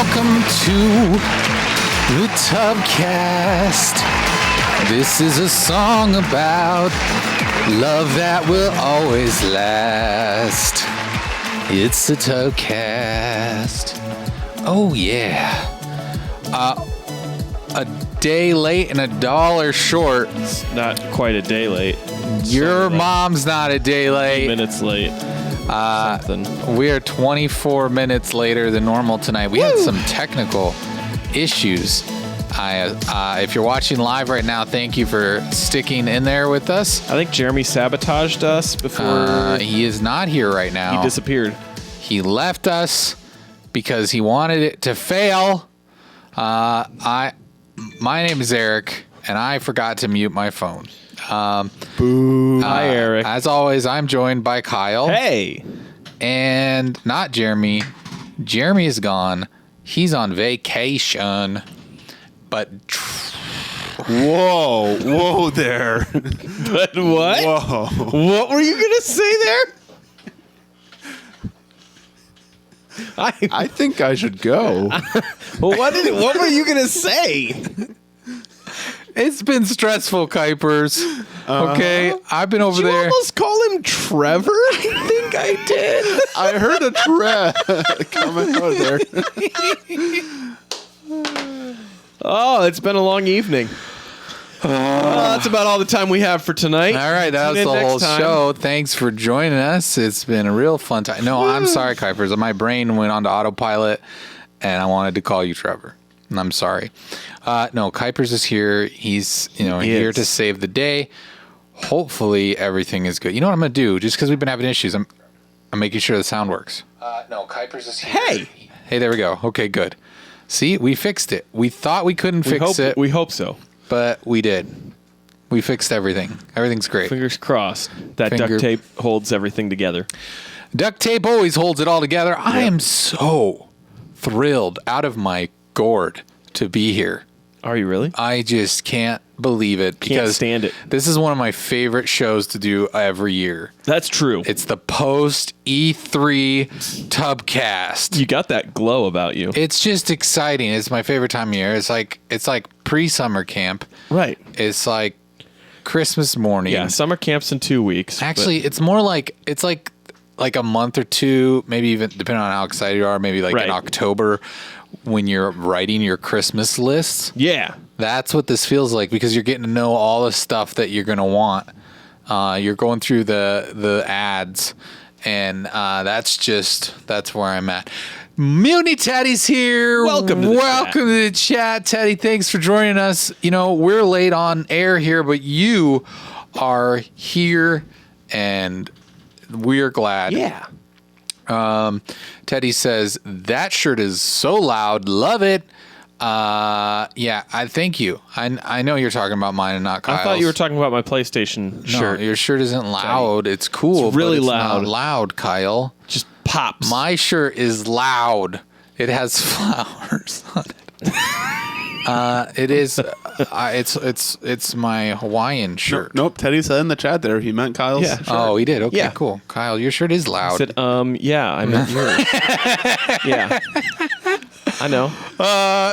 welcome to the TUBCAST. This is a song about love that will always last. It's the TUBCAST. Oh yeah. A day late and $1 short. It's not quite a day late. Your mom's not a day late. Minutes late. We are 24 minutes later than normal tonight. We had some technical issues. If you're watching live right now, thank you for sticking in there with us. I think Jeremy sabotaged us before. He is not here right now. He disappeared. He left us because he wanted it to fail. My name is Eric, and I forgot to mute my phone. Boo. Hi, Eric. As always, I'm joined by Kyle. Hey. And not Jeremy. Jeremy is gone. He's on vacation. But whoa there. But what? Whoa. What were you going to say there? I think I should go. Well, what were you going to say? it's been stressful, Kuipers. Okay, I've been over Did you there. almost call him Trevor? I think I did. I heard a tre coming out of there. Oh, it's been a long evening. That's about all the time we have for tonight. All right, that was the whole show. Thanks for joining us. It's been a real fun time. No, I'm sorry, Kuipers. My brain went onto autopilot, and I wanted to call you Trevor. And I'm sorry. No, Kuipers is here. He's here to save the day. Hopefully, everything is good. You know what I'm going to do? Just because we've been having issues, I'm making sure the sound works. No, Kuipers is here. Hey, there we go. Okay, good. See, we fixed it. We thought we couldn't fix it. We hope so. But we did. We fixed everything. Everything's great. Fingers crossed. That duct tape holds everything together. Duct tape always holds it all together. Yep. I am so thrilled out of my gourd to be here. Are you really? I just can't believe it. Can't stand it. This is one of my favorite shows to do every year. That's true. It's the post E3 TUBCAST. You got that glow about you. It's just exciting. It's my favorite time of year. It's like pre-summer camp. Right. It's like Christmas morning. Yeah, summer camp's in 2 weeks. Actually, it's more like a month or two, maybe even depending on how excited you are, maybe in October when you're writing your Christmas lists. Yeah. That's what this feels like because you're getting to know all the stuff that you're going to want. You're going through the ads, and that's where I'm at. Mutiny Teddy's here. Welcome to the chat, Teddy. Thanks for joining us. We're late on air here, but you are here, and we're glad. Yeah. Teddy says that shirt is so loud. Love it. Yeah, I thank you. I know you're talking about mine and not Kyle's. I thought you were talking about my PlayStation shirt. No, your shirt isn't loud. It's cool. It's really but it's loud. Not loud, Kyle. Just pops. My shirt is loud. It has flowers on it. It is. It's my Hawaiian shirt. Nope. Teddy said in the chat there he meant Kyle's shirt. Oh, he did. Okay, yeah. Cool. Kyle, your shirt is loud. I said, yeah, I meant yours. Yeah. I know.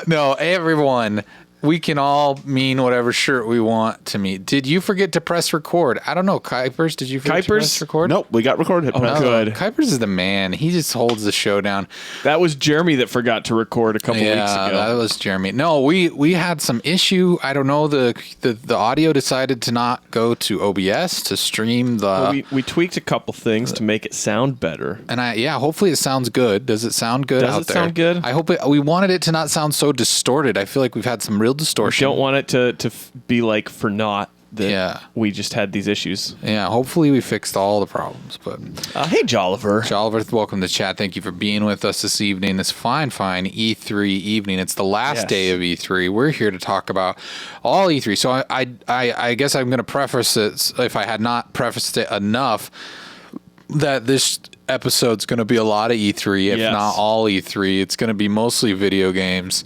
No, everyone. We can all mean whatever shirt we want to mean. Did you forget to press record? I don't know. Kuipers, did you forget to press record? Nope, we got recorded. Oh, good. Kuipers is the man. He just holds the show down. That was Jeremy that forgot to record a couple weeks ago. Yeah, that was Jeremy. No, we had some issue. I don't know. The audio decided to not go to OBS to stream the... Well, we tweaked a couple things to make it sound better. And hopefully it sounds good. Does it sound good out there? Does it sound good? I hope we wanted it to not sound so distorted. I feel like we've had some real distortion. Don't want it to be like for naught that we just had these issues. Yeah, hopefully we fixed all the problems. But hey, Jolliver. Jolliver, welcome to chat. Thank you for being with us this evening. This fine E3 evening. It's the last day of E3. We're here to talk about all E3. So I guess I'm going to preface it, if I had not prefaced it enough, that this episode's going to be a lot of E3, if not all E3. It's going to be mostly video games.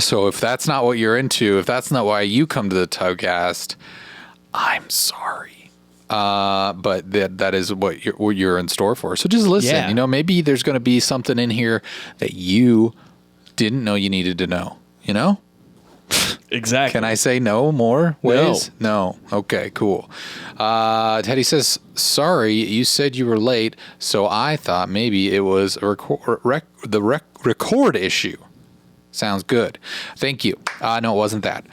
So if that's not what you're into, if that's not why you come to the TUBCAST, I'm sorry. But that is what you're in store for. So just listen. Yeah. You know, maybe there's going to be something in here that you didn't know you needed to know. You know. Exactly. Can I say no more ways? No. Okay, cool. Teddy says, sorry, you said you were late, so I thought maybe it was a record issue. Sounds good. Thank you. No, it wasn't that.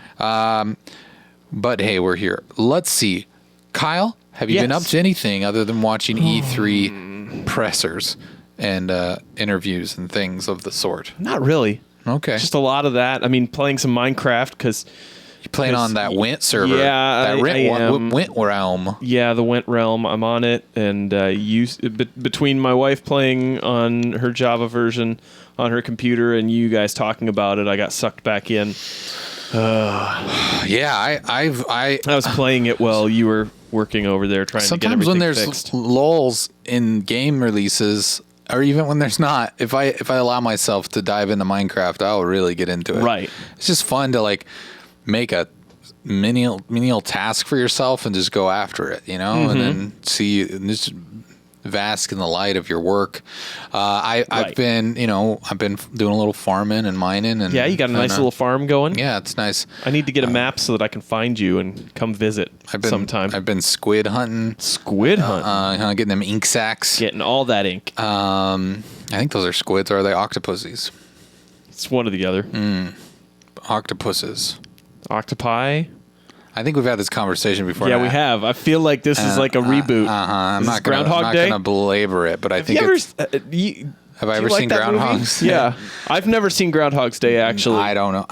But hey, we're here. Let's see. Kyle, have you been up to anything other than watching E3 pressers and interviews and things of the sort? Not really. Okay. Just a lot of that. I mean, playing some Minecraft because... You're playing on that Wint server. Yeah, that I am. Wint realm. Yeah, the Wint realm. I'm on it. And between my wife playing on her Java version on her computer and you guys talking about it, I got sucked back in. Yeah, I was playing it while you were working over there trying to get everything when there's fixed. lulls in game releases, or even when there's not, if I allow myself to dive into Minecraft, I'll really get into it. Right. It's just fun to like make a menial task for yourself and just go after it, you know, and then see and just bask in the light of your work. I've been doing a little farming and mining, and yeah, you got a nice little farm going. Yeah, it's nice. I need to get a map so that I can find you and come visit sometime. I've been squid hunting. Getting them ink sacs. Getting all that ink. I think those are squids, or are they octopuses? It's one or the other. Octopuses. Octopi. I think we've had this conversation before. Yeah, we have. I feel like this is like a reboot. I'm not Groundhog Day. going to belabor it, but I think have I ever seen Groundhog's Day? Yeah, I've never seen Groundhog's Day actually. I don't know.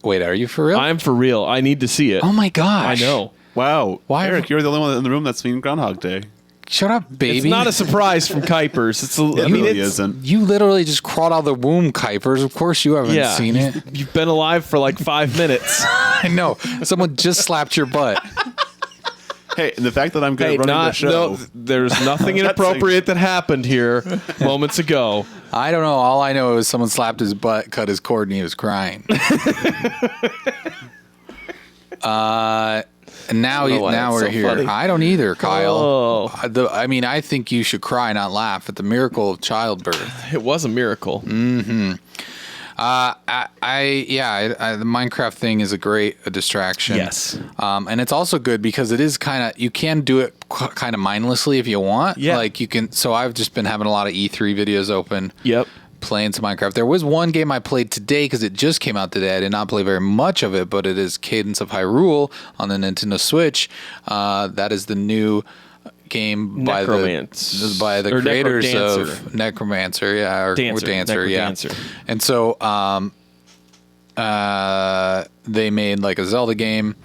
Wait, are you for real? I'm for real. I need to see it. Oh my gosh! I know. Wow. Why, Eric? You're the only one in the room that's seen Groundhog Day. Shut up, baby. It's not a surprise from Kuipers. It really isn't. You literally just crawled out of the womb, Kuipers. Of course you haven't seen it. You've been alive for like 5 minutes. I know. Someone just slapped your butt. Hey, and the fact that I'm good at running the show. There's nothing inappropriate that happened here moments ago. I don't know. All I know is someone slapped his butt, cut his cord, and he was crying. And now we're here. Funny. I don't either, Kyle. Oh. I think you should cry, not laugh at the miracle of childbirth. It was a miracle. Mm-hmm. The Minecraft thing is a great distraction. Yes. And it's also good because it is you can do it kind of mindlessly if you want. Yeah. Like you can. So I've just been having a lot of E3 videos open. Yep. Playing some Minecraft. There was one game I played today because it just came out today. I did not play very much of it, but it is Cadence of Hyrule on the Nintendo Switch. That is the new game by the creators of Necromancer, or Dancer, yeah. And so they made like a Zelda game.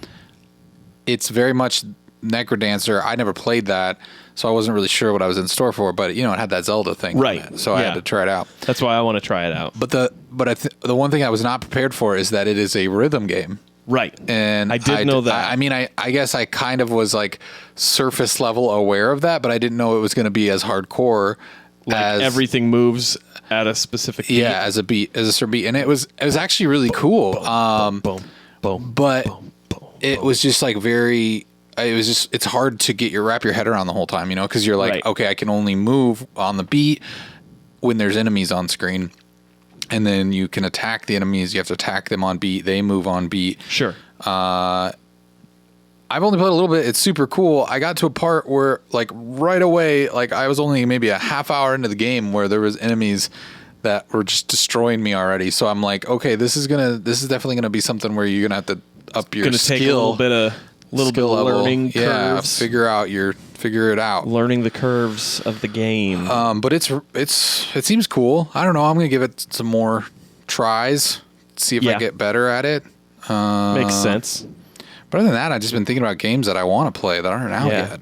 It's very much Necrodancer. I never played that, so I wasn't really sure what I was in store for. But it had that Zelda thing, right? So I had to try it out. That's why I want to try it out. But the one thing I was not prepared for is that it is a rhythm game, right? And I did know that. I guess I kind of was like surface level aware of that, but I didn't know it was going to be as hardcore. As everything moves at a specific beat. Yeah, as a certain beat, and it was actually really cool. But it was just like very. It's hard to wrap your head around the whole time, because you're like, okay, I can only move on the beat when there's enemies on screen, and then you can attack the enemies. You have to attack them on beat. They move on beat. Sure. I've only played a little bit. It's super cool. I got to a part where, like, right away, like I was only maybe a half hour into the game where there was enemies that were just destroying me already. So I'm like, okay, this is definitely gonna be something where you're gonna have to up your skill. Take a little bit of learning yeah, curves. figure it out. Learning the curves of the game. But it seems cool. I don't know. I'm gonna give it some more tries. See if I get better at it. Makes sense. But other than that, I've just been thinking about games that I want to play that aren't out yet.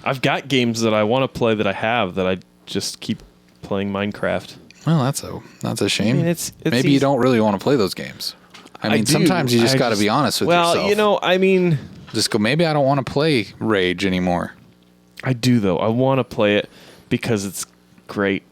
I've got games that I want to play that I just keep playing Minecraft. Well, that's a shame. It's maybe easy. you don't really want to play those games. Sometimes you just got to be honest with yourself. Just go, maybe I don't want to play Rage anymore. I do, though. I want to play it because it's great.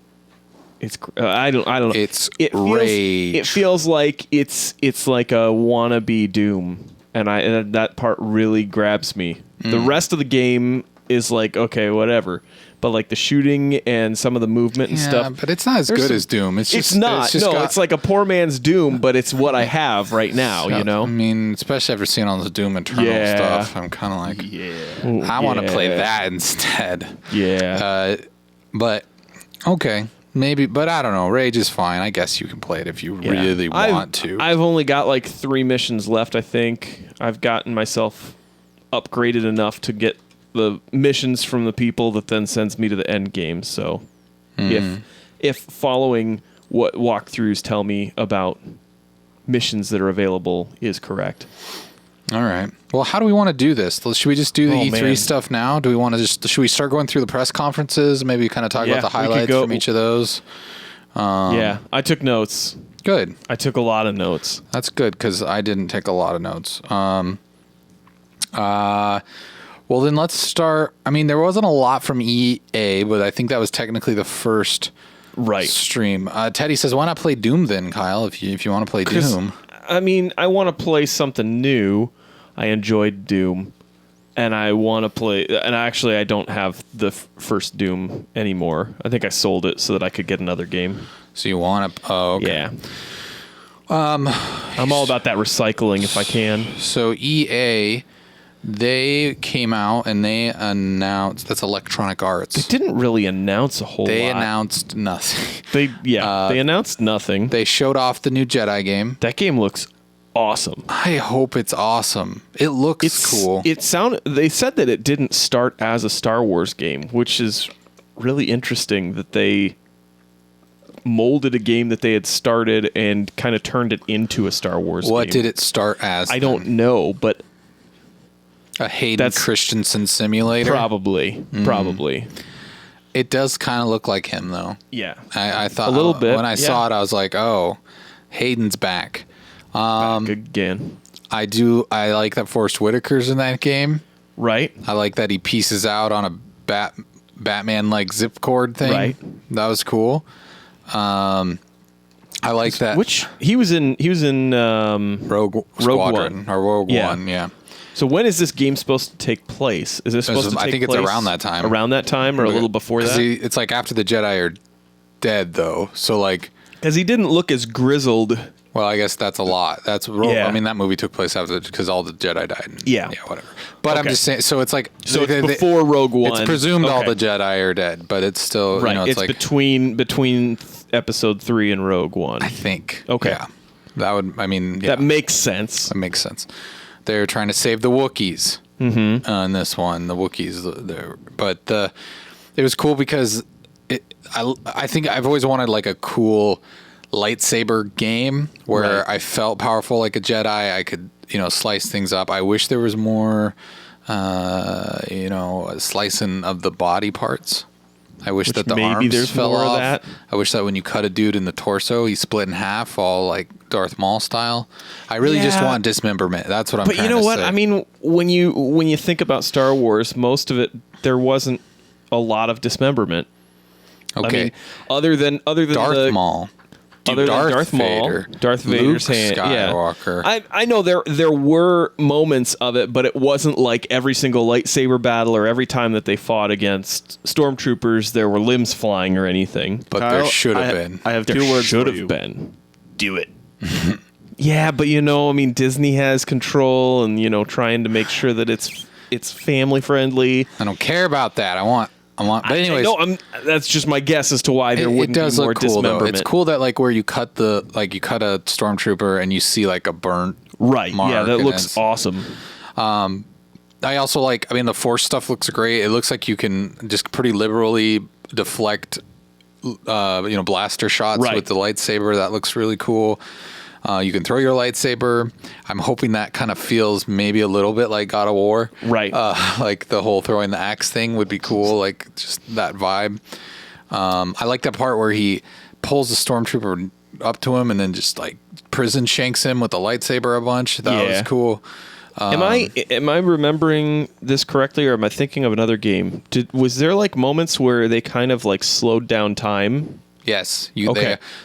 I don't know. It's Rage. It feels like it's like a wannabe Doom, and that part really grabs me. The rest of the game is like, okay, whatever. But like the shooting and some of the movement and stuff. But it's not as good as Doom. It's not. It's like a poor man's Doom, but it's what I have right now, you know? I mean, especially after seeing all the Doom Eternal stuff, I'm kind of like, I want to play that instead. Yeah. But, okay. Maybe, but I don't know. Rage is fine. I guess you can play it if you really want to. I've only got like 3 missions left, I think. I've gotten myself upgraded enough to get the missions from the people that then sends me to the end game. So if following what walkthroughs tell me about missions that are available is correct. All right. Well, how do we want to do this? Should we just do the E3 stuff now? Do we want to should we start going through the press conferences? Maybe kind of talk about the highlights from each of those? Yeah, I took notes. Good. I took a lot of notes. That's good because I didn't take a lot of notes. Well, then let's start. I mean, there wasn't a lot from EA, but I think that was technically the first stream. Teddy says, why not play Doom then, Kyle, if you want to play Doom? I mean, I want to play something new. I enjoyed Doom, and I want to play. And actually, I don't have the first Doom anymore. I think I sold it so that I could get another game. So you want to? Oh, okay. Yeah. I'm all about that recycling if I can. So EA, they came out and they announced, that's Electronic Arts. They didn't really announce a whole lot. They announced nothing. They announced nothing. They showed off the new Jedi game. That game looks awesome. I hope it's awesome. It looks cool. They said that it didn't start as a Star Wars game, which is really interesting that they molded a game that they had started and kind of turned it into a Star Wars game. What did it start as? I don't know, but a Hayden Christensen simulator? Probably. It does kind of look like him, though. Yeah. I thought a little bit. When I saw it, I was like, oh, Hayden's back. Back again. I like that Forrest Whitaker's in that game. Right. I like that he pieces out on a Batman like zip cord thing. Right. That was cool. I like that. Which he was in Rogue Squadron One. or Rogue One, yeah. So when is this game supposed to take place? Is this supposed to take place? I think it's around that time. Around that time or a little before that? It's like after the Jedi are dead, though. So like, because he didn't look as grizzled. Well, I guess that's a lot. I mean, that movie took place after because all the Jedi died. Yeah, whatever. But I'm just saying. So it's like it's before Rogue One. It's presumed all the Jedi are dead, but it's still right. It's like between Episode 3 and Rogue One. I think. Okay. Yeah. That would. I mean, that makes sense. That makes sense. They're trying to save the Wookiees in this one. The Wookiees, but it was cool because I think I've always wanted like a cool lightsaber game where I felt powerful like a Jedi. I could slice things up. I wish there was more slicing of the body parts. I wish that the arms fell off. That. I wish that when you cut a dude in the torso, he split in half, all like Darth Maul style. I really just want dismemberment. That's what I'm trying to say. But you know what? I mean, when you think about Star Wars, most of it, there wasn't a lot of dismemberment. Okay. I mean, other than Darth Maul. Darth Maul, Darth Vader's hand. Skywalker. Yeah. I know there were moments of it, but it wasn't like every single lightsaber battle or every time that they fought against stormtroopers there were limbs flying or anything. But Kyle, there should have been. I have two words should for you. have been. Do it. Yeah, but I mean, Disney has control and trying to make sure that it's family friendly. I don't care about that. I want. But anyways, that's just my guess as to why there wouldn't be more dismemberment. It's cool that like where you cut a stormtrooper and you see like a burnt mark. Yeah, that looks awesome. I also the Force stuff looks great. It looks like you can just pretty liberally deflect, blaster shots with the lightsaber. That looks really cool. You can throw your lightsaber. I'm hoping that kind of feels maybe a little bit like God of War. Right. Like the whole throwing the axe thing would be cool. Like just that vibe. I like that part where he pulls the stormtrooper up to him and then just like prison shanks him with the lightsaber a bunch. That was cool. Am I remembering this correctly, or am I thinking of another game? Was there like moments where they kind of like slowed down time? Yes.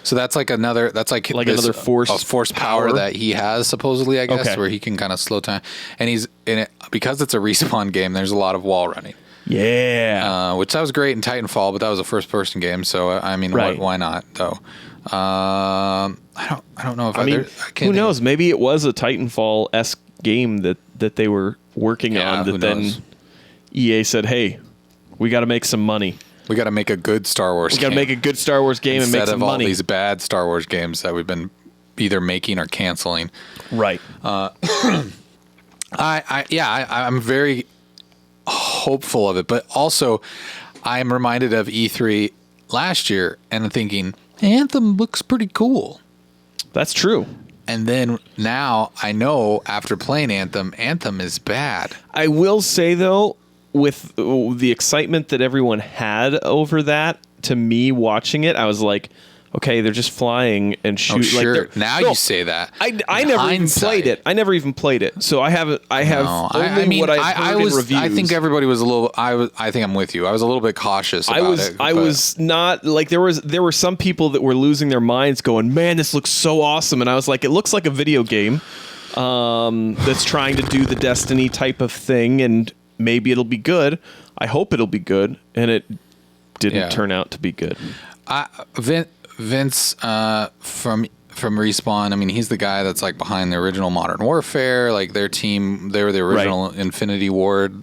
So that's like another another force power that he has supposedly, I guess, where he can kind of slow time. And he's in it because it's a respawn game. There's a lot of wall running. Yeah. Which that was great in Titanfall, but that was a first-person game, so I mean, Right. why not though? I don't know if I mean, I can't who think knows? Maybe it was a Titanfall-esque game that they were working Yeah, on who that then knows? EA said, hey, we got to make some money. We got to make a good Star Wars. We got to make a good Star Wars game and instead make some of all money. these bad Star Wars games that we've been either making or canceling. Right. I'm very hopeful of it, but also I'm reminded of E3 last year and thinking Anthem looks pretty cool. That's true. And then now I know after playing Anthem is bad. I will say, though, with the excitement that everyone had over that, to me watching it, I was like, okay, they're just flying and shooting. Oh, sure. Like Now no, you say that. I In never even hindsight. played it. I never even played it. So I have No, only what I've heard in reviews. I think everybody was a little. I think I'm with you. I was a little bit cautious about it. I was not like there were some people that were losing their minds, going, "Man, this looks so awesome!" And I was like, "It looks like a video game that's trying to do the Destiny type of thing, and maybe it'll be good. I hope it'll be good." And it didn't turn out to be good. Vince from Respawn. I mean, he's the guy that's like behind the original Modern Warfare. Like their team, they were the original Infinity Ward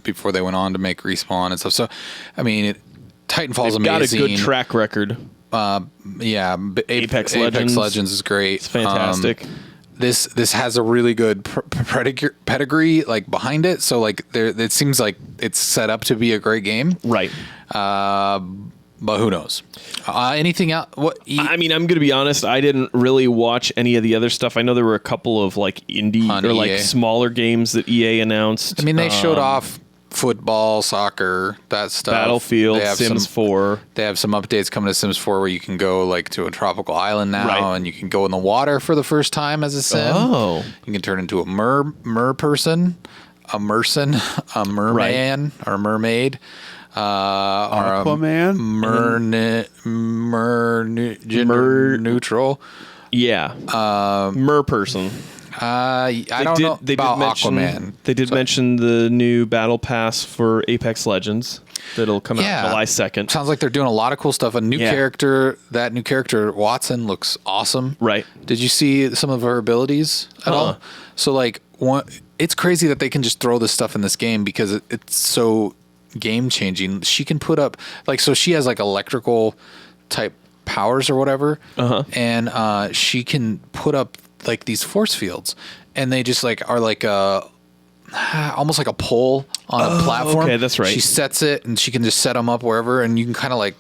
before they went on to make Respawn and stuff. So, I mean, Titanfall's They've got a amazing. good track record. Apex Legends is great. It's fantastic. This has a really good pedigree like behind it. So like it seems like it's set up to be a great game. Right. But who knows? Anything else? I mean, I'm going to be honest. I didn't really watch any of the other stuff. I know there were a couple of like indie On or like EA. smaller games that EA announced. I mean, they showed off football, soccer, that stuff. Battlefield, They have Sims 4. They have some updates coming to Sims 4 where you can go like to a tropical island now, Right. and you can go in the water for the first time as a sim. Oh. You can turn into a mer person, a merman, or a mermaid. Or a Aquaman? gender neutral. Yeah. Mer person. I don't know about Aquaman. They did mention the new battle pass for Apex Legends that'll come Yeah. out July 2nd. Sounds like they're doing a lot of cool stuff. A new character, that new character, Watson, looks awesome. Right. Did you see some of her abilities at all? So, like, it's crazy that they can just throw this stuff in this game because it's so game changing. She can put up, like, so she has, like, electrical type powers or whatever. And she can put up, like, these force fields. And they just, like, are, like, almost like a pole on a platform. okay, that's right. She sets it, and she can just set them up wherever, and you can kind of like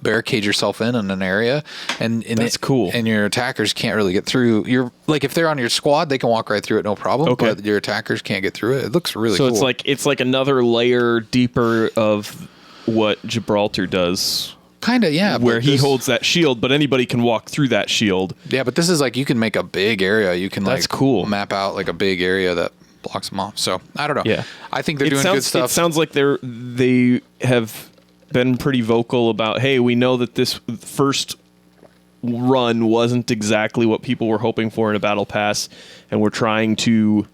barricade yourself in an area, and That's cool. And your attackers can't really get through. You're like, if they're on your squad, they can walk right through it, no problem. Okay. But your attackers can't get through it. It looks really So cool. it's like another layer deeper of what Gibraltar does, kind of, yeah. where but he this- holds that shield, but anybody can walk through that shield. Yeah, but this is like you can make a big area. You can That's like cool. map out like a big area that blocks them off. So I don't know. Yeah. I think they're doing good stuff. It sounds like they have been pretty vocal about, hey, we know that this first run wasn't exactly what people were hoping for in a battle pass, and we're trying to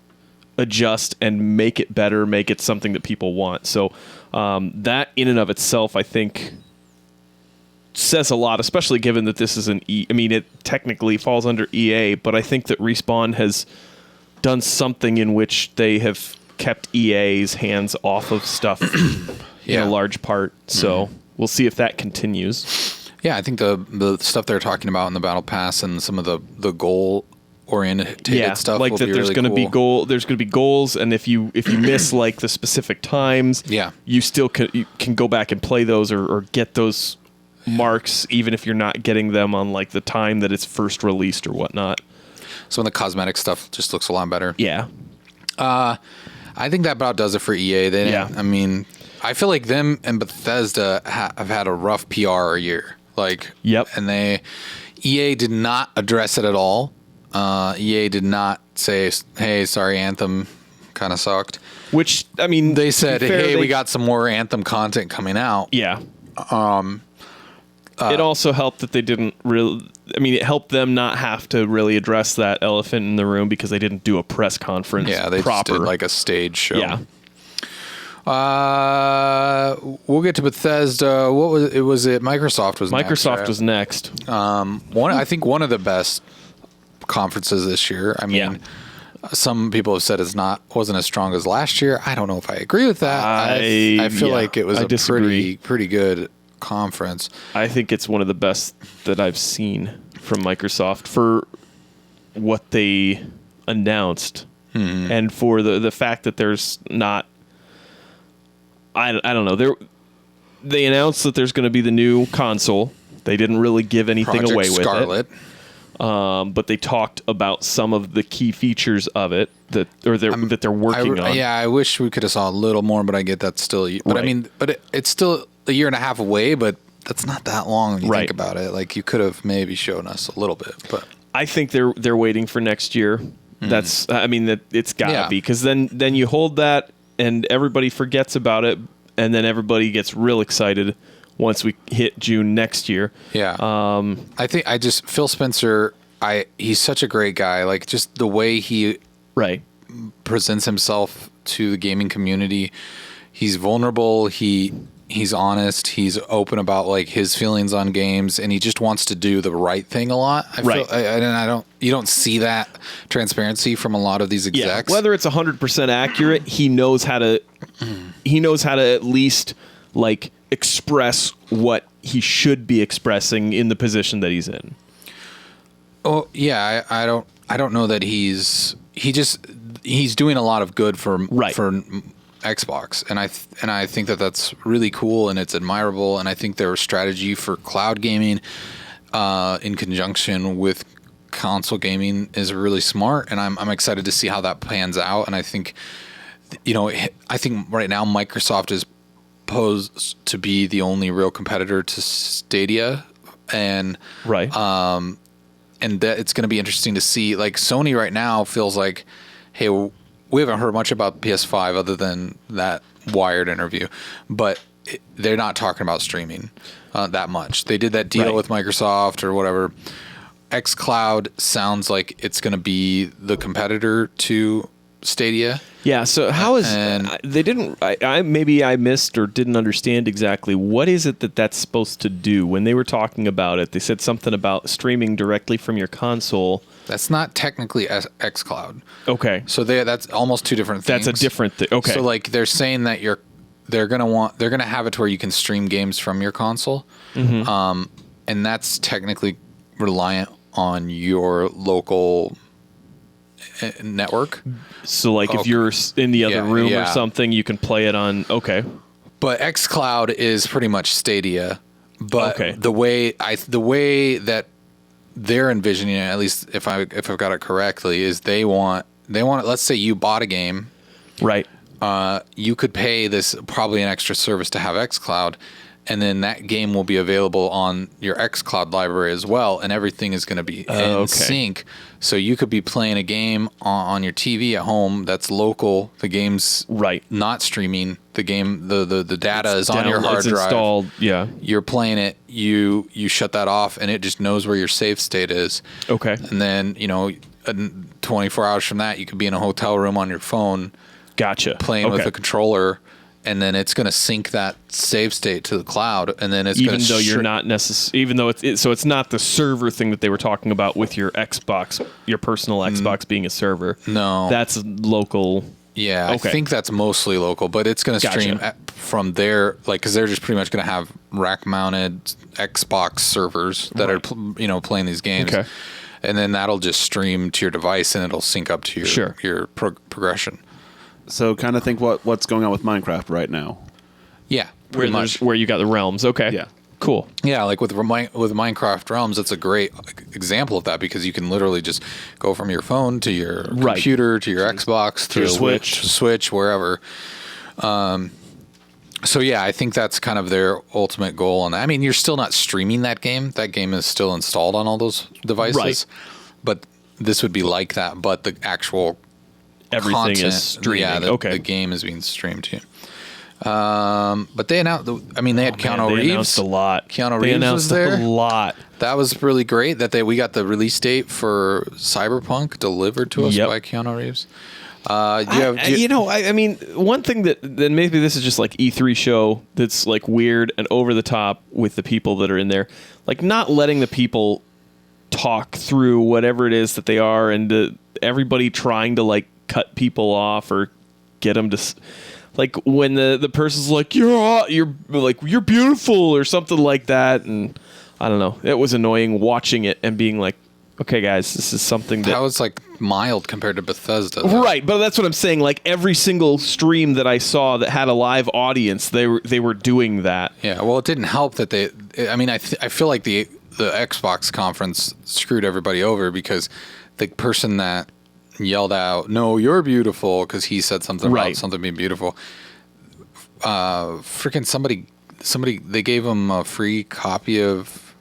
adjust and make it better, make it something that people want. So that in and of itself, I think, says a lot, especially given that this is I mean, it technically falls under EA, but I think that Respawn has done something in which they have kept EA's hands off of stuff in Yeah. a large part. So we'll see if that continues. Yeah, I think the stuff they're talking about in the battle pass and some of the goal oriented stuff like will that. be There's really going to cool. be there's going to be goals, and if you miss like the specific times, Yeah. you still you can go back and play those or get those marks, even if you're not getting them on like the time that it's first released or whatnot. Some of the cosmetic stuff just looks a lot better. Yeah. I think that about does it for EA. I mean, I feel like them and Bethesda have had a rough PR year. Like, Yep. And EA did not address it at all. EA did not say, "Hey, sorry, Anthem kind of sucked." Which, I mean, They to said, be fair, "Hey, we got some more Anthem content coming out." Yeah. It also helped that they didn't really. I mean, it helped them not have to really address that elephant in the room because they didn't do a press conference. Yeah, they proper. just did like a stage show. Yeah. We'll get to Bethesda. What was it? Was it Microsoft was next, Microsoft right? was next. I think one of the best conferences this year. I mean, some people have said wasn't as strong as last year. I don't know if I agree with that. I feel like it was a pretty good conference. I think it's one of the best that I've seen from Microsoft for what they announced, and for the fact that there's not. I don't know. They announced that there's going to be the new console. They didn't really give anything Project away with Scarlet. it. But they talked about some of the key features of it that they're working on. Yeah, I wish we could have saw a little more, but I get that's still. But Right. I mean, it's still a year and a half away. But that's not that long when you think about it. Like you could have maybe shown us a little bit. But I think they're waiting for next year. That's that it's gotta be, because then you hold that and everybody forgets about it, and then everybody gets real excited once we hit June next year. Yeah. I think Phil Spencer, he's such a great guy. Like just the way he presents himself to the gaming community. He's vulnerable. He's honest. He's open about like his feelings on games, and he just wants to do the right thing a lot. You don't see that transparency from a lot of these execs. Whether it's 100% accurate, he knows how to at least like express what he should be expressing in the position that he's in. Oh yeah, I don't know that he's doing a lot of good for Xbox, and I think that's really cool and it's admirable, and I think their strategy for cloud gaming in conjunction with console gaming is really smart, and I'm excited to see how that pans out. And I think right now Microsoft is posed to be the only real competitor to Stadia, and and that it's going to be interesting to see. Like Sony right now feels like, hey, we haven't heard much about PS5 other than that Wired interview, but they're not talking about streaming that much. They did that deal with Microsoft or whatever. xCloud sounds like it's going to be the competitor to Stadia. Yeah. So how is they didn't? Maybe I missed or didn't understand exactly what is it that's supposed to do when they were talking about it. They said something about streaming directly from your console. That's not technically xCloud. Okay. So that's almost two different things. That's a different thing. Okay. So like they're saying that they're gonna have it to where you can stream games from your console, and that's technically reliant on your local network. So like if you're in the other room or something, you can play it on. Okay. But xCloud is pretty much Stadia. But the way that they're envisioning it, at least if I've got it correctly, is they want. Let's say you bought a game, right? You could pay this probably an extra service to have xCloud, and then that game will be available on your xCloud library as well, and everything is going to be in sync. So you could be playing a game on your TV at home that's local. The game's not streaming. The game, the data is on your hard drive. Installed. Yeah, you're playing it. You shut that off, and it just knows where your save state is. Okay, and then 24 hours from that, you could be in a hotel room on your phone. Gotcha. Playing with a controller. And then it's going to sync that save state to the cloud, and then it's even though you're not even though it's not the server thing that they were talking about with your Xbox, your personal Xbox being a server. No, that's local. Yeah, I think that's mostly local, but it's going to stream from there, like because they're just pretty much going to have rack-mounted Xbox servers that are playing these games, and then that'll just stream to your device, and it'll sync up to your progression. So kind of think what's going on with Minecraft right now. Yeah, where you got the realms. Okay. Yeah. Cool. Yeah, like with Minecraft Realms, it's a great example of that because you can literally just go from your phone to your computer to your Xbox to your Switch, wherever. So yeah, I think that's kind of their ultimate goal on that. I mean, you're still not streaming that game. That game is still installed on all those devices. But this would be like that, but the actual everything content, is streaming. Yeah, the game is being streamed too. But they announced. They had Keanu Reeves. They announced a lot. Keanu Reeves was there. A lot. That was really great. That we got the release date for Cyberpunk delivered to us by Keanu Reeves. I mean, one thing that then maybe this is just like E3 show that's like weird and over the top with the people that are in there, like not letting the people talk through whatever it is that they are, and everybody trying to like cut people off or get them to, like when the person's like you're beautiful or something like that, and I don't know, it was annoying watching it and being like, okay, guys, this is something that was like mild compared to Bethesda, though. Right? But that's what I'm saying. Like every single stream that I saw that had a live audience, they were doing that. Yeah. Well, it didn't help that they. I mean, I feel like the Xbox conference screwed everybody over because the person that yelled out, "No, you're beautiful," because he said something about something being beautiful. Freaking somebody, they gave him a free copy of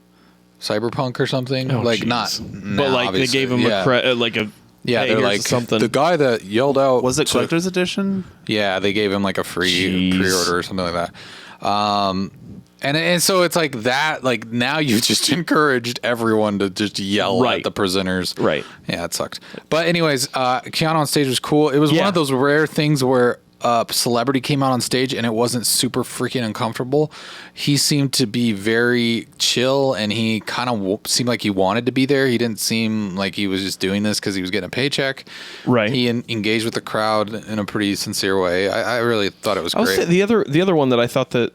Cyberpunk or something. But like they gave him they're like something. The guy that yelled out, was it collector's edition? Yeah, they gave him like a free pre-order or something like that. And so it's like that. Like now you just encouraged everyone to just yell at the presenters. Right. Yeah, it sucked. But anyways, Keanu on stage was cool. It was one of those rare things where a celebrity came out on stage and it wasn't super freaking uncomfortable. He seemed to be very chill, and he kind of seemed like he wanted to be there. He didn't seem like he was just doing this because he was getting a paycheck. Right. He engaged with the crowd in a pretty sincere way. I really thought it was great. Say the other one that I thought that,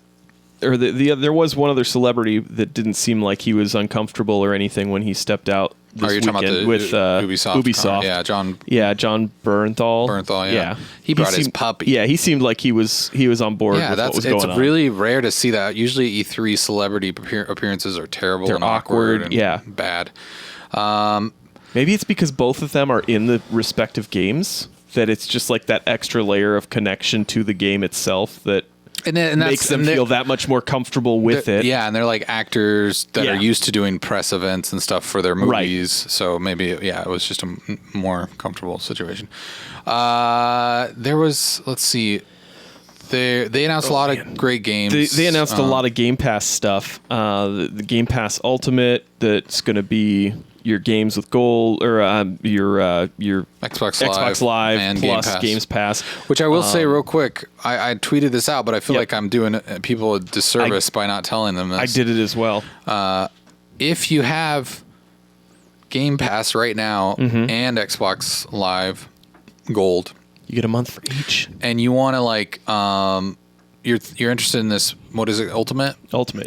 or there was one other celebrity that didn't seem like he was uncomfortable or anything when he stepped out this you're talking about with Ubisoft. John Bernthal. Yeah. He brought his puppy. Yeah, he seemed like he was on board with what was going on. It's really rare to see that. Usually E3 celebrity appearances are terrible. They're and awkward and bad. Maybe it's because both of them are in the respective games, that it's just like that extra layer of connection to the game itself that and makes them feel that much more comfortable with it. Yeah, and they're like actors that are used to doing press events and stuff for their movies. Right. So maybe, it was just a more comfortable situation. There was, let's see, they announced a lot of great games. They announced a lot of Game Pass stuff. The Game Pass Ultimate, that's going to be your games with gold, or your Xbox Live and plus Games Pass. Which I will say real quick, I tweeted this out, but I feel like I'm doing people a disservice by not telling them this. I did it as well. If you have Game Pass right now and Xbox Live Gold, you get a month for each, and you want to you're interested in this. What is it? Ultimate.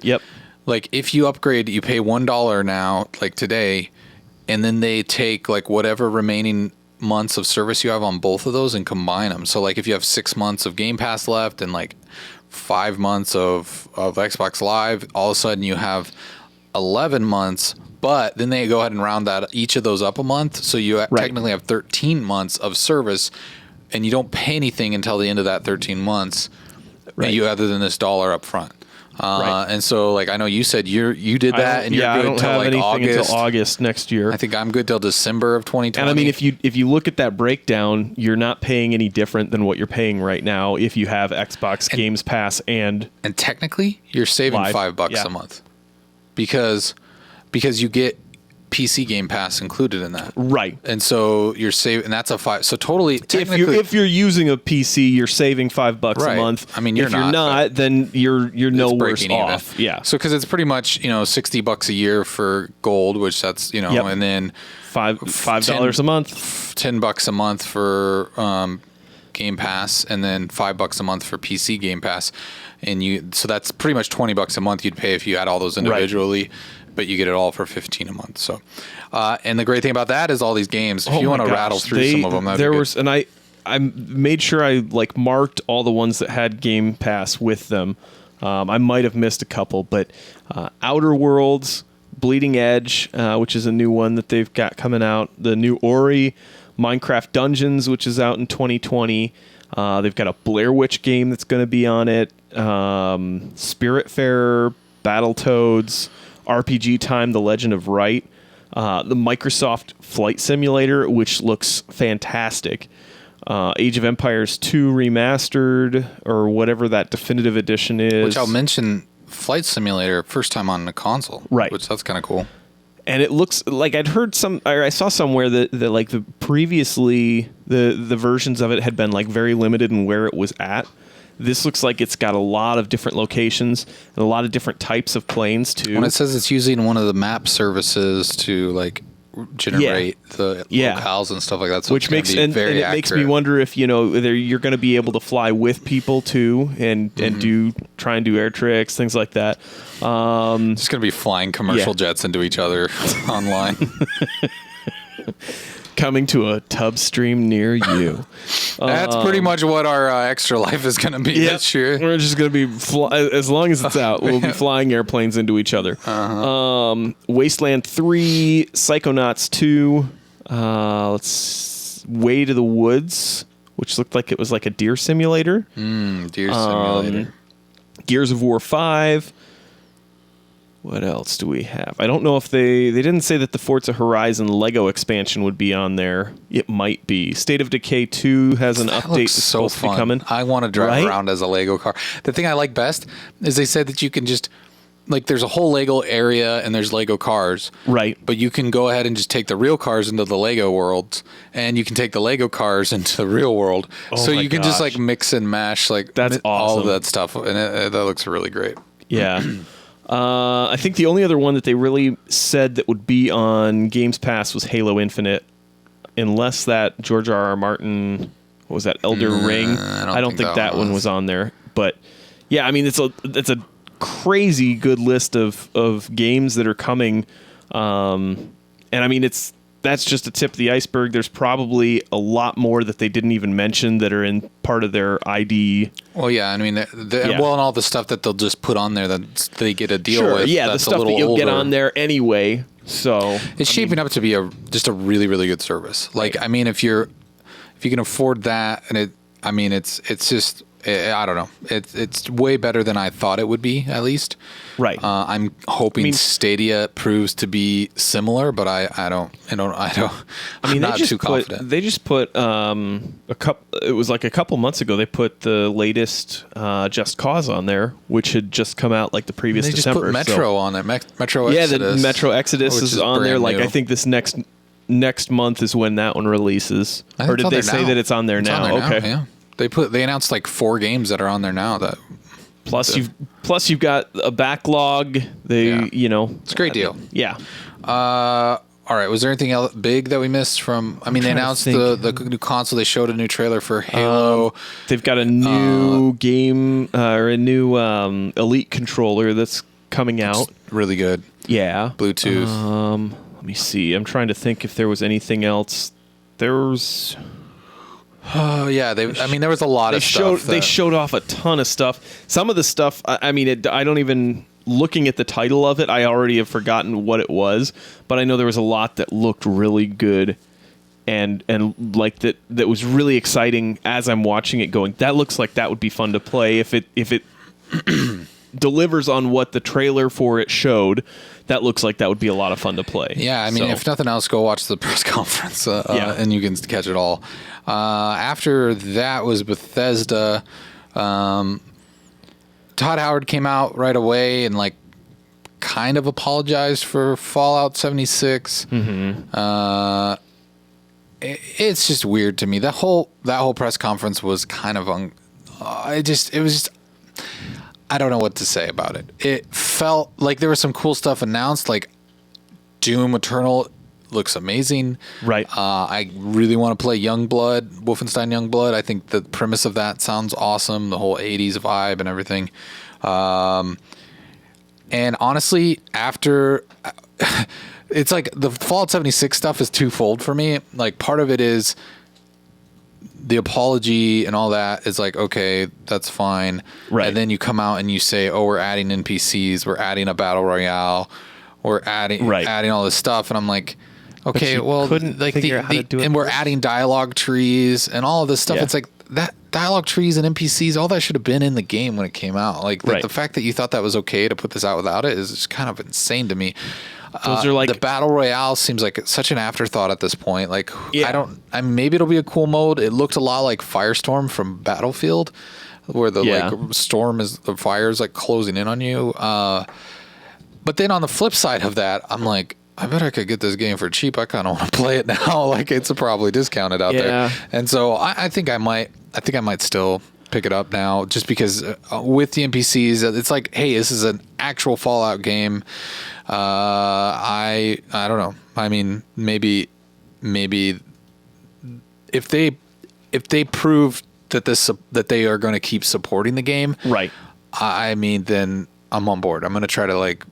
Yep. Like if you upgrade, you pay $1 now, like today. And then they take like whatever remaining months of service you have on both of those and combine them. So like if you have 6 months of Game Pass left and like 5 months of Xbox Live, all of a sudden you have 11 months. But then they go ahead and round that each of those up a month. So you technically have 13 months of service, and you don't pay anything until the end of that 13 months, other than this $1 up front. And so, like, I know you said you did that, and you're good until like August. Until August next year. I think I'm good till December of 2020. And I mean, if you look at that breakdown, you're not paying any different than what you're paying right now if you have Xbox Games Pass and technically you're saving Live. $5 a month because you get PC Game Pass included in that, right? And so you're saving, and that's a $5. So totally, technically, if you're using a PC, you're saving $5 a month. I mean, if you're not, then you're no worse off. Even. Yeah. So because it's pretty much $60 a year for gold, which that's and then $5 a month, $10 a month for Game Pass, and then $5 a month for PC Game Pass, so that's pretty much $20 a month you'd pay if you had all those individually. Right. But you get it all for $15 a month. So, and the great thing about that is all these games. If you want to rattle through some of them, and I made sure I marked all the ones that had Game Pass with them. I might have missed a couple, but Outer Worlds, Bleeding Edge, which is a new one that they've got coming out. The new Ori, Minecraft Dungeons, which is out in 2020. They've got a Blair Witch game that's going to be on it. Spiritfarer, Battletoads, RPG Time, The Legend of Wright, the Microsoft Flight Simulator, which looks fantastic, Age of Empires 2 Remastered, or whatever that definitive edition is. Which I'll mention, Flight Simulator, first time on the console. Right. Which that's kind of cool. And it looks like I saw somewhere that like previously the versions of it had been like very limited in where it was at. This looks like it's got a lot of different locations and a lot of different types of planes too. When it says it's using one of the map services to like generate the locales and stuff like that, so which makes and it makes me wonder if you're going to be able to fly with people too and try and do air tricks, things like that. Just going to be flying commercial jets into each other online. Coming to a tub stream near you. That's pretty much what our extra life is going to be this year. We're just going to be, as long as it's out, we'll be flying airplanes into each other. Wasteland 3, Psychonauts 2, Way to the Woods, which looked like it was like a deer simulator. Deer simulator. Gears of War 5. What else do we have? I don't know if they didn't say that the Forza Horizon Lego expansion would be on there. It might be. State of Decay 2 has an update that's supposed to be coming. I want to drive around as a Lego car. The thing I like best is they said that you can just, like, there's a whole Lego area and there's Lego cars. Right. But you can go ahead and just take the real cars into the Lego worlds, and you can take the Lego cars into the real world. So you can just, like, mix and mash, like, that's all awesome. of that stuff. And that looks really great. Yeah. I think the only other one that they really said that would be on Games Pass was Halo Infinite, unless that George R.R. Martin, what was that, Elder Ring? I don't think that one was on there. But yeah, I mean it's a crazy good list of games that are coming, and I mean that's just a tip of the iceberg. There's probably a lot more that they didn't even mention that are in part of their ID. Well, yeah, I mean, well, and all the stuff that they'll just put on there that they get a deal with. Yeah, that's the stuff that you'll get on there anyway. So it's shaping up to be just a really, really good service. Like, I mean, if you can afford that, and it's just. I don't know. It's way better than I thought it would be, at least. Right. I'm hoping Stadia proves to be similar, but I don't. I'm not too confident. They just put it was like a couple months ago. They put the latest Just Cause on there, which had just come out like the previous December. They just put Metro on there. Metro Exodus. Yeah, the Metro Exodus is on there. Like, I think this next month is when that one releases. Or did they say that it's on there now? Okay. Yeah. They announced like 4 games that are on there now. That plus you've got a backlog. It's a great deal. Yeah. All right. Was there anything else big that we missed from? I mean, they announced the new console. They showed a new trailer for Halo. They've got a new game or a new Elite controller that's coming out. Really good. Yeah. Bluetooth. Let me see. I'm trying to think if there was anything else. There's. Oh yeah, there was a lot of stuff. They showed off a ton of stuff. Some of the stuff, I don't even, looking at the title of it, I already have forgotten what it was. But I know there was a lot that looked really good, and like that was really exciting as I'm watching it. Going, that looks like that would be fun to play if it delivers on what the trailer for it showed. That looks like that would be a lot of fun to play. Yeah, I mean, if nothing else, go watch the press conference, and you can catch it all. After that was Bethesda. Todd Howard came out right away and like kind of apologized for Fallout 76. Mm-hmm. It's just weird to me. That whole press conference was kind of I don't know what to say about it. It felt like there was some cool stuff announced, like Doom Eternal looks amazing. Right. I really want to play Youngblood, Wolfenstein Youngblood. I think the premise of that sounds awesome, the whole 80s vibe and everything. And honestly, after... it's like the Fallout 76 stuff is twofold for me. Like, part of it is... the apology and all that is like, okay, that's fine. Right. And then you come out and you say, oh, we're adding NPCs, we're adding a battle royale, we're adding all this stuff. And I'm like, okay, well, like we're adding dialogue trees and all of this stuff. Yeah. It's like that dialogue trees and NPCs, all that should have been in the game when it came out. Like the fact that you thought that was okay to put this out without it is just kind of insane to me. Those are like the battle royale seems like such an afterthought at this point. Like, maybe it'll be a cool mode. It looked a lot like Firestorm from Battlefield, where the fire is like closing in on you. But then on the flip side of that, I'm like, I bet I could get this game for cheap. I kind of want to play it now. Like it's probably discounted out there. And so I think I might still pick it up now just because with the NPCs, it's like, hey, this is an actual Fallout game. I don't know. I mean, maybe if they prove that they are going to keep supporting the game, right? I mean, then I'm on board. I'm going to try to like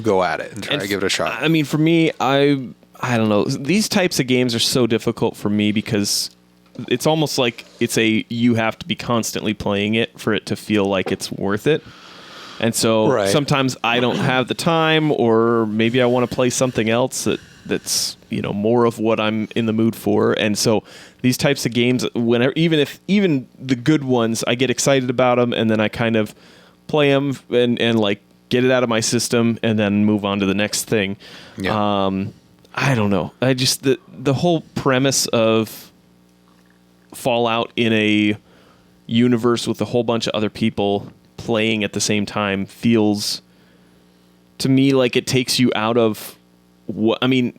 go at it and try to give it a shot. I mean, for me, I don't know. These types of games are so difficult for me because it's almost like you have to be constantly playing it for it to feel like it's worth it. And so sometimes I don't have the time, or maybe I want to play something else that's more of what I'm in the mood for. And so these types of games, whenever, even the good ones, I get excited about them, and then I kind of play them and like get it out of my system, and then move on to the next thing. Yeah. I don't know. I just the whole premise of Fallout in a universe with a whole bunch of other people playing at the same time feels to me like it takes you out of what I mean.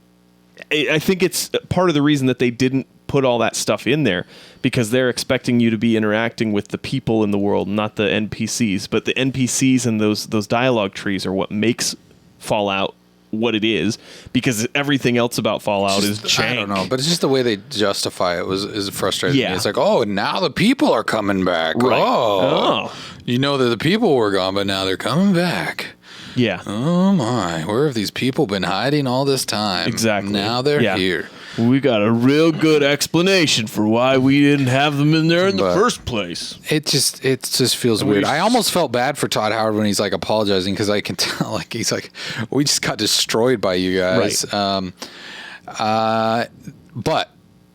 I think it's part of the reason that they didn't put all that stuff in there, because they're expecting you to be interacting with the people in the world, not the NPCs. But the NPCs and those dialogue trees are what makes Fallout what it is, because everything else about Fallout is jank. I don't know, but it's just the way they justify it is frustrating. Yeah. It's like, oh, now the people are coming back. Right. Oh, you know that the people were gone, but now they're coming back. Yeah. Oh my, where have these people been hiding all this time? Exactly. Now they're here. We got a real good explanation for why we didn't have them in there in the first place. It just feels weird. I almost felt bad for Todd Howard when he's like apologizing, because I can tell like he's like, we just got destroyed by you guys. Right. But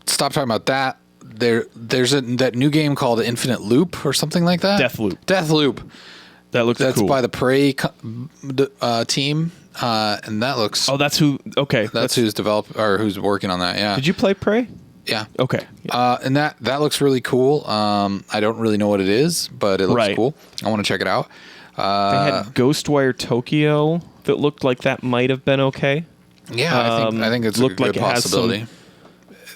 stop talking about that. There's that new game called Infinite Loop or something like that. Deathloop. That's cool. by the Prey team. And that looks. Oh, that's who. Okay, that's who's developed or who's working on that. Yeah. Did you play Prey? Yeah. Okay. Yeah. And that looks really cool. I don't really know what it is, but it looks cool. I want to check it out. They had Ghostwire Tokyo that looked like that might have been okay. Yeah, I think it's a good possibility.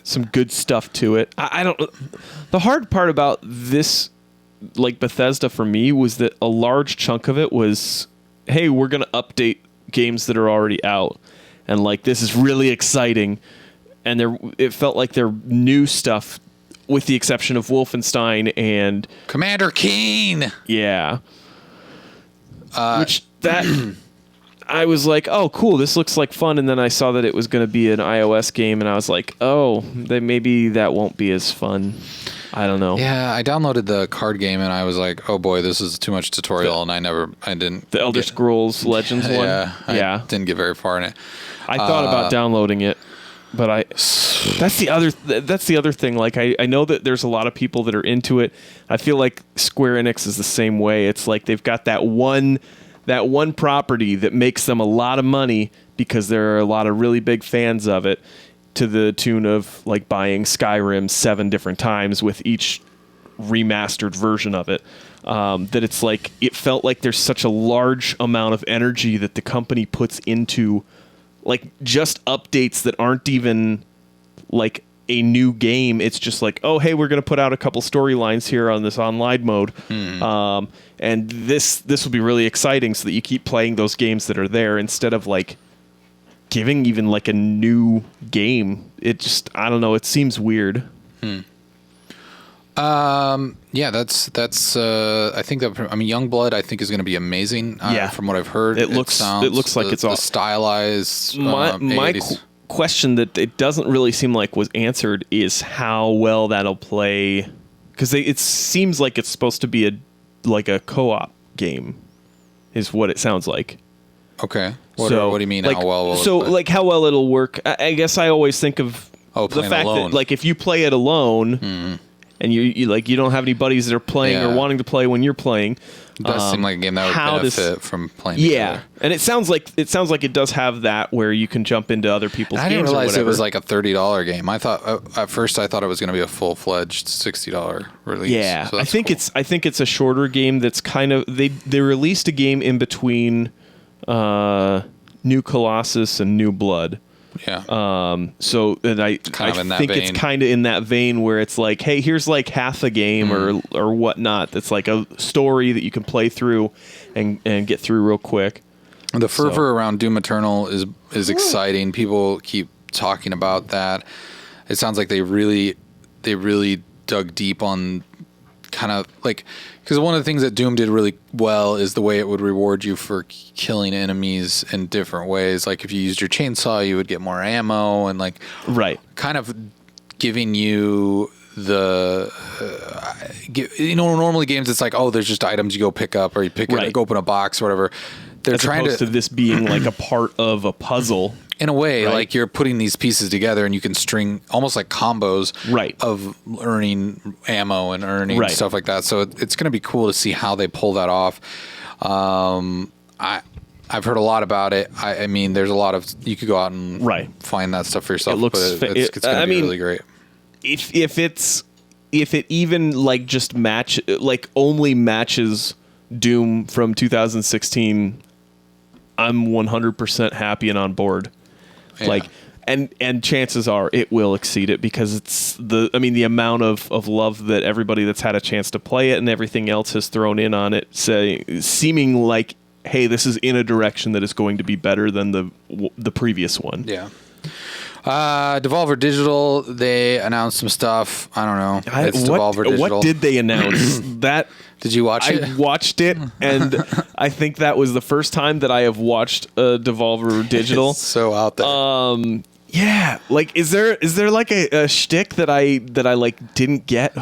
Some good stuff to it. I don't. The hard part about this, like Bethesda for me, was that a large chunk of it was, hey, we're gonna update games that are already out, and like this is really exciting, and it felt like their new stuff, with the exception of Wolfenstein and Commander Keen. Yeah. Which that I was like, oh cool, this looks like fun, and then I saw that it was going to be an iOS game, and I was like, oh, maybe that won't be as fun. I don't know. Yeah, I downloaded the card game and I was like, oh boy, this is too much tutorial, and I didn't. The Elder Scrolls Legends one? I didn't get very far in it. I thought about downloading it, but that's the other thing. Like I know that there's a lot of people that are into it. I feel like Square Enix is the same way. It's like they've got that one property that makes them a lot of money because there are a lot of really big fans of it, to the tune of like buying Skyrim 7 different times with each remastered version of it. That it's like, it felt like there's such a large amount of energy that the company puts into like just updates that aren't even like a new game. It's just like, oh, hey, we're going to put out a couple storylines here on this online mode. And this will be really exciting, so that you keep playing those games that are there instead of like giving even like a new game. It just, I don't know, it seems weird. Yeah, that's I think that, I mean, Youngblood I think is going to be amazing. From what I've heard, it looks like it's all stylized. My question that it doesn't really seem like was answered is how well that'll play, because it seems like it's supposed to be a co-op game, is what it sounds like. Okay. What do you mean? Like, how well? How well it'll work? I guess I always think of the fact alone. that like if you play it alone, and you like you don't have any buddies that are playing or wanting to play when you're playing. It does seem like a game that would benefit from playing together. And it sounds like it does have that where you can jump into other people's games. I didn't realize it was like a $30 game. I thought at first it was going to be a full-fledged $60 release. Yeah, so I think it's a shorter game that's kind of they released a game in between New Colossus and New Blood. Yeah. So and I think it's kind of in that vein where it's like, hey, here's like half a game or whatnot. That's like a story that you can play through and get through real quick. The fervor around Doom Eternal is exciting. People keep talking about that. It sounds like they really dug deep on kind of like, because one of the things that Doom did really well is the way it would reward you for killing enemies in different ways. Like if you used your chainsaw, you would get more ammo and like kind of giving you the normally games it's like, oh, there's just items you go pick up or you pick it, go open a box or whatever. They're as trying opposed to this being like a part of a puzzle. In a way, like you're putting these pieces together and you can string almost like combos of earning ammo and earning stuff like that. So it's going to be cool to see how they pull that off. I've heard a lot about it. I mean, there's a lot of, you could go out and find that stuff for yourself. It looks, but it's going to be really great. If it even like just only matches Doom from 2016, I'm 100% happy and on board. Yeah. Like, and chances are it will exceed it because it's the amount of love that everybody that's had a chance to play it and everything else has thrown in on it, seeming like, hey, this is in a direction that is going to be better than the previous one. Yeah. Devolver Digital, they announced some stuff. I don't know. Devolver Digital. What did they announce? Did you watch it? I watched it, and I think that was the first time that I have watched Devolver Digital. It's so out there. Yeah, like is there like a shtick that I like didn't get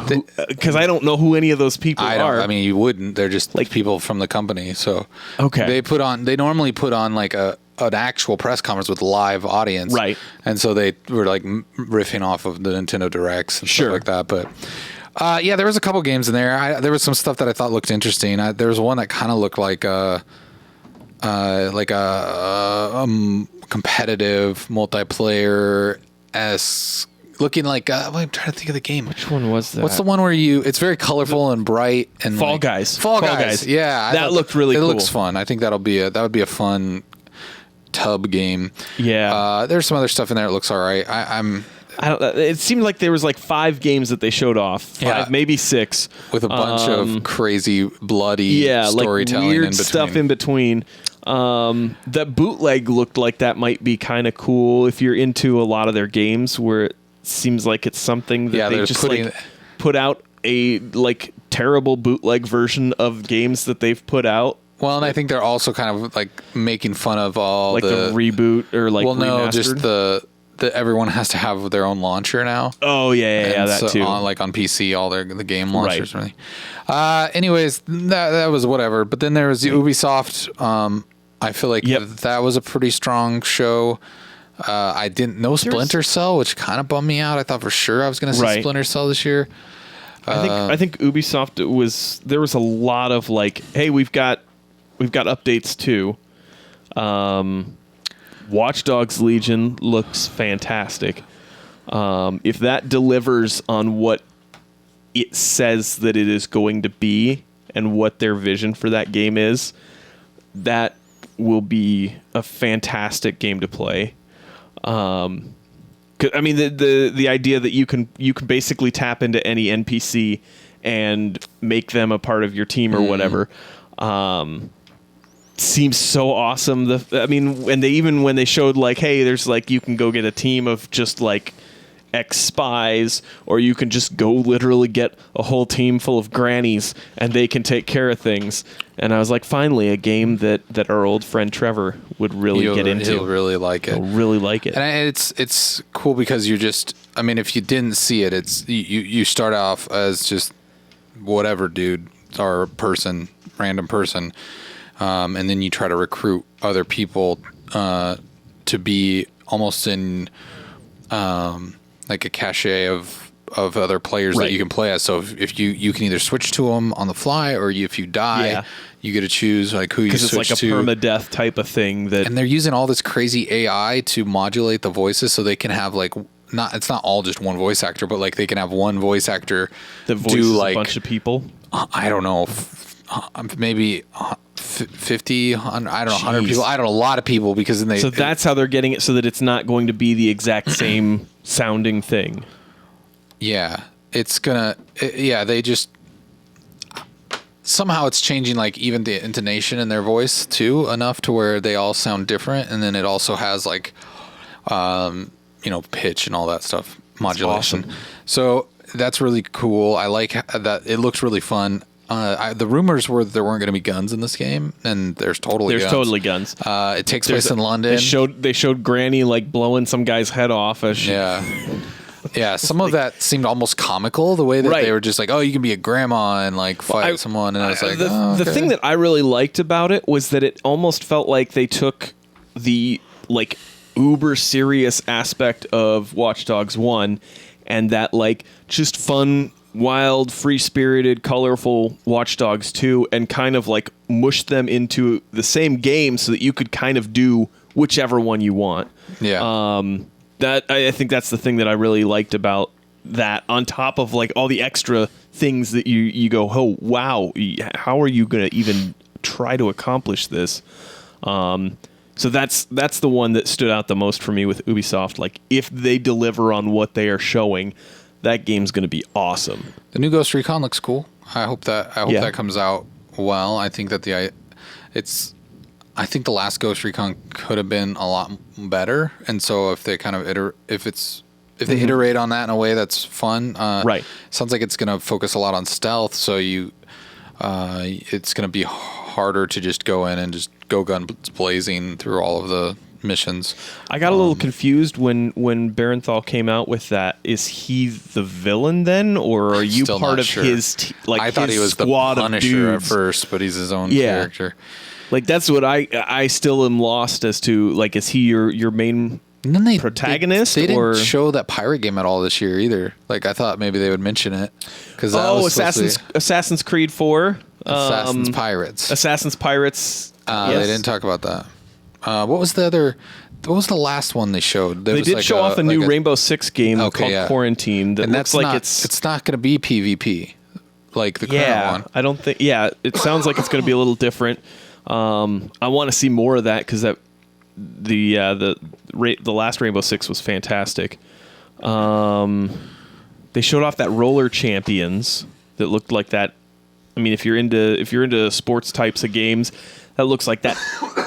because I don't know who any of those people are. I mean, you wouldn't. They're just like people from the company. So okay, they normally put on like an actual press conference with live audience, right? And so they were like riffing off of the Nintendo Directs and stuff like that. But yeah, there was a couple games in there. There was some stuff that I thought looked interesting. There was one that kind of looked like a competitive multiplayer looking like I'm trying to think of the game. Which one was that? What's the one where it's very colorful and bright and Fall Guys. Fall Guys. Yeah, that looked really cool. It looks fun. I think that would be a fun tub game. Yeah. There's some other stuff in there that looks all right. It seemed like there was like 5 games that they showed off. 5, maybe 6. With a bunch of crazy, bloody storytelling like weird in between. stuff in between. That bootleg looked like that might be kind of cool if you're into a lot of their games where it seems like it's something that they just put out a like terrible bootleg version of games that they've put out. Well, and I think they're also kind of like making fun of all like the reboot or like no, remastered? just the everyone has to have their own launcher now. Oh yeah, that too. On PC, all the game launchers. Really. Anyways, that was whatever. But then there was the Ubisoft. I feel like that was a pretty strong show. I didn't know Splinter Cell, which kind of bummed me out. I thought for sure I was going to see Splinter Cell this year. I think Ubisoft there was a lot of like, hey, we've got updates too. Watch Dogs Legion looks fantastic. If that delivers on what it says that it is going to be and what their vision for that game is, that will be a fantastic game to play. I mean, the idea that you can basically tap into any NPC and make them a part of your team or whatever. Seems so awesome. When they showed like, hey, there's like you can go get a team of just like X spies, or you can just go literally get a whole team full of grannies and they can take care of things. And I was like, finally, a game that our old friend Trevor would really get into. He'll really like it. He'll really like it. And it's cool because you're just, I mean, if you didn't see it, it's you start off as just whatever dude or random person. And then you try to recruit other people to be almost in like a cachet of other players that you can play as. So if you can either switch to them on the fly, or if you die, you get to choose like who you switch to. Because it's like a permadeath type of thing. And they're using all this crazy AI to modulate the voices, so they can have like it's not all just one voice actor, but like they can have one voice actor that voices like a bunch of people. I don't know, maybe 50, I don't know, 100 people. I don't know, a lot of people because then So that's how they're getting it so that it's not going to be the exact same sounding thing. Yeah. It's gonna, they just, somehow it's changing like even the intonation in their voice too, enough to where they all sound different. And then it also has like, pitch and all that stuff, modulation. Awesome. So that's really cool. I like that. It looks really fun. The rumors were that there weren't going to be guns in this game, and there's totally guns. It takes place in London. They showed Granny like blowing some guy's head off as she, Yeah, some of that seemed almost comical, the way that Right. they were just like, oh, you can be a grandma and like fight someone. And I was like, the thing that I really liked about it was that it almost felt like they took the like uber serious aspect of Watch Dogs 1 and that like just fun, wild, free-spirited, colorful Watch Dogs 2 and kind of like mushed them into the same game so that you could kind of do whichever one you want. yeah. That I think that's the thing that I really liked about that, on top of like all the extra things that you go, oh wow, how are you going to even try to accomplish this? So that's the one that stood out the most for me with Ubisoft. Like if they deliver on what they are showing, that game's going to be awesome. The new Ghost Recon looks cool. I hope that comes out well. I think that I think the last Ghost Recon could have been a lot better, and so if they kind of they iterate on that in a way that's fun, Right. Sounds like it's going to focus a lot on stealth, so it's going to be harder to just go in and just go guns blazing through all of the missions. I got a little confused when Barenthal came out with that. Is he the villain then, or are you Still part not of sure. his I thought he was the squad of Punisher at dudes? first, but he's his own Yeah. character. Like that's what I still am lost as to, like, is he your main And then protagonist? They or didn't show that pirate game at all this year either. Like I thought maybe they would mention it because Assassin's Creed 4, Assassin's Pirates. Assassin's Pirates. They didn't talk about that. What was the other? What was the last one they showed? They did show off a new Rainbow Six game called Quarantine. That looks like it's not going to be PvP like the current one. I don't think. Yeah, it sounds like it's going to be a little different. I want to see more of that because the last Rainbow Six was fantastic. They showed off that Roller Champions that looked like that. I mean, if you're into sports types of games, that looks like that.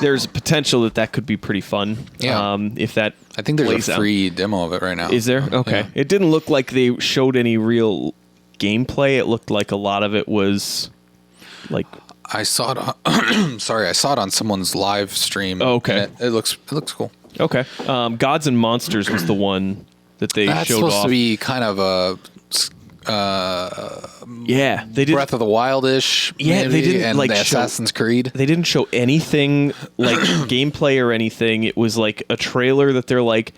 There's potential that could be pretty fun. Yeah. If that, I think there's a free demo of it right now. Is there? Okay. Yeah. It didn't look like they showed any real gameplay. It looked like a lot of it was like. I saw it on, I saw it on someone's live stream. Oh, okay. It looks cool. Okay. Gods and Monsters was the one that they That's showed supposed off. to be kind of a they did Breath of the Wild-ish. Yeah, maybe, they didn't and like the Assassin's Creed. They didn't show anything like gameplay or anything. It was like a trailer that they're like,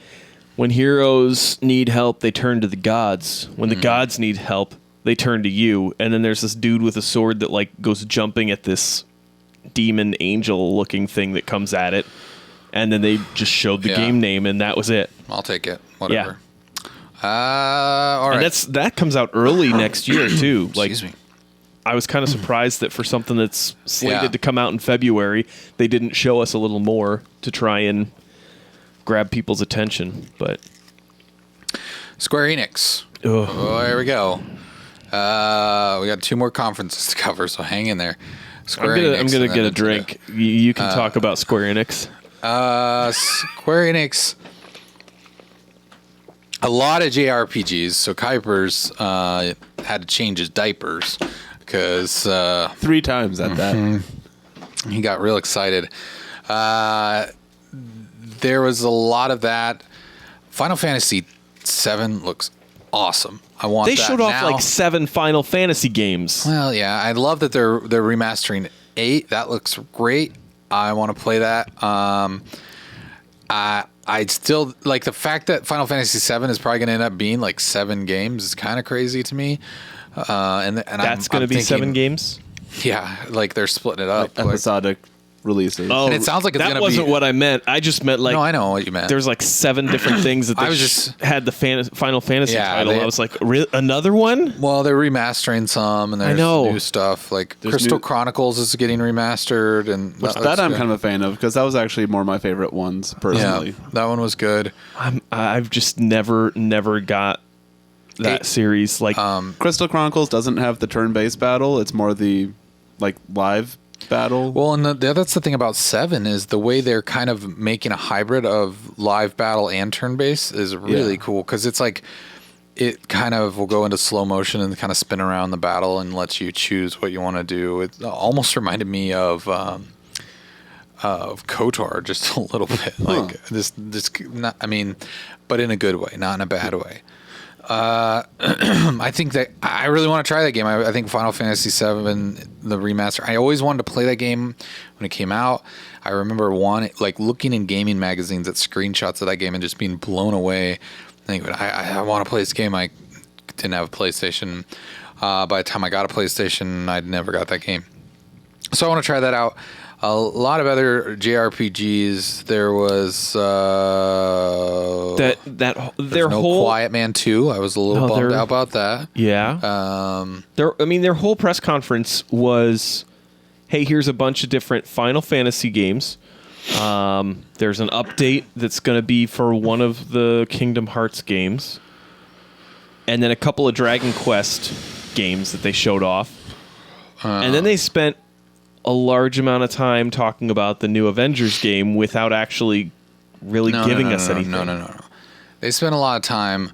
when heroes need help, they turn to the gods. When the gods need help, they turn to you. And then there's this dude with a sword that like goes jumping at this demon angel looking thing that comes at it. And then they just showed the game name, and that was it. I'll take it. Whatever. Yeah. All right. And that comes out early next year too. Like, Excuse me. I was kind of surprised that for something that's slated to come out in February, they didn't show us a little more to try and grab people's attention. But Square Enix. Oh, here we go. We got 2 more conferences to cover, so hang in there. I'm gonna get a drink. You can talk about Square Enix. Square Enix. A lot of JRPGs. So Kuiper's had to change his diapers because 3 times at that. He got real excited. There was a lot of that. Final Fantasy VII looks awesome. I want They that showed off now. like 7 Final Fantasy games. Well, yeah, I love that they're remastering 8. That looks great. I want to play that. I'd still like the fact that Final Fantasy VII is probably going to end up being like 7 games is kind of crazy to me. And That's going to be thinking, 7 games. Yeah, like they're splitting it up. Episodic releases. Oh, And it sounds like it's that gonna wasn't be- what I meant. I just meant like No, I know what you meant. there's like 7 different things that they I was just- had the Final Fantasy Yeah, title. I was like, another one? Well, they're remastering some, and there's know. new stuff. Like There's Crystal new- Chronicles is getting remastered, and That I'm kind of a fan of because that was actually more my favorite ones personally. yeah, that one was good. I've just never got that series. Like, Crystal Chronicles doesn't have the turn-based battle; it's more the like live battle. Well, and that's the thing about 7 is the way they're kind of making a hybrid of live battle and turn-based is really cool because it's like it kind of will go into slow motion and kind of spin around the battle and lets you choose what you want to do. It almost reminded me of KOTOR just a little bit, like this. Not, I mean, but in a good way, not in a bad way. I think that I really want to try that game. I think Final Fantasy VII, the remaster. I always wanted to play that game when it came out. I remember looking in gaming magazines at screenshots of that game and just being blown away. Thinking, I want to play this game. I didn't have a PlayStation. By the time I got a PlayStation, I'd never got that game. So I want to try that out. A lot of other JRPGs. There was their whole Quiet Man 2. I was a little bummed out about that. Yeah. Their whole press conference was, hey, here's a bunch of different Final Fantasy games. There's an update that's going to be for one of the Kingdom Hearts games. And then a couple of Dragon Quest games that they showed off. And then they spent a large amount of time talking about the new Avengers game without actually really giving us anything. No. They spent a lot of time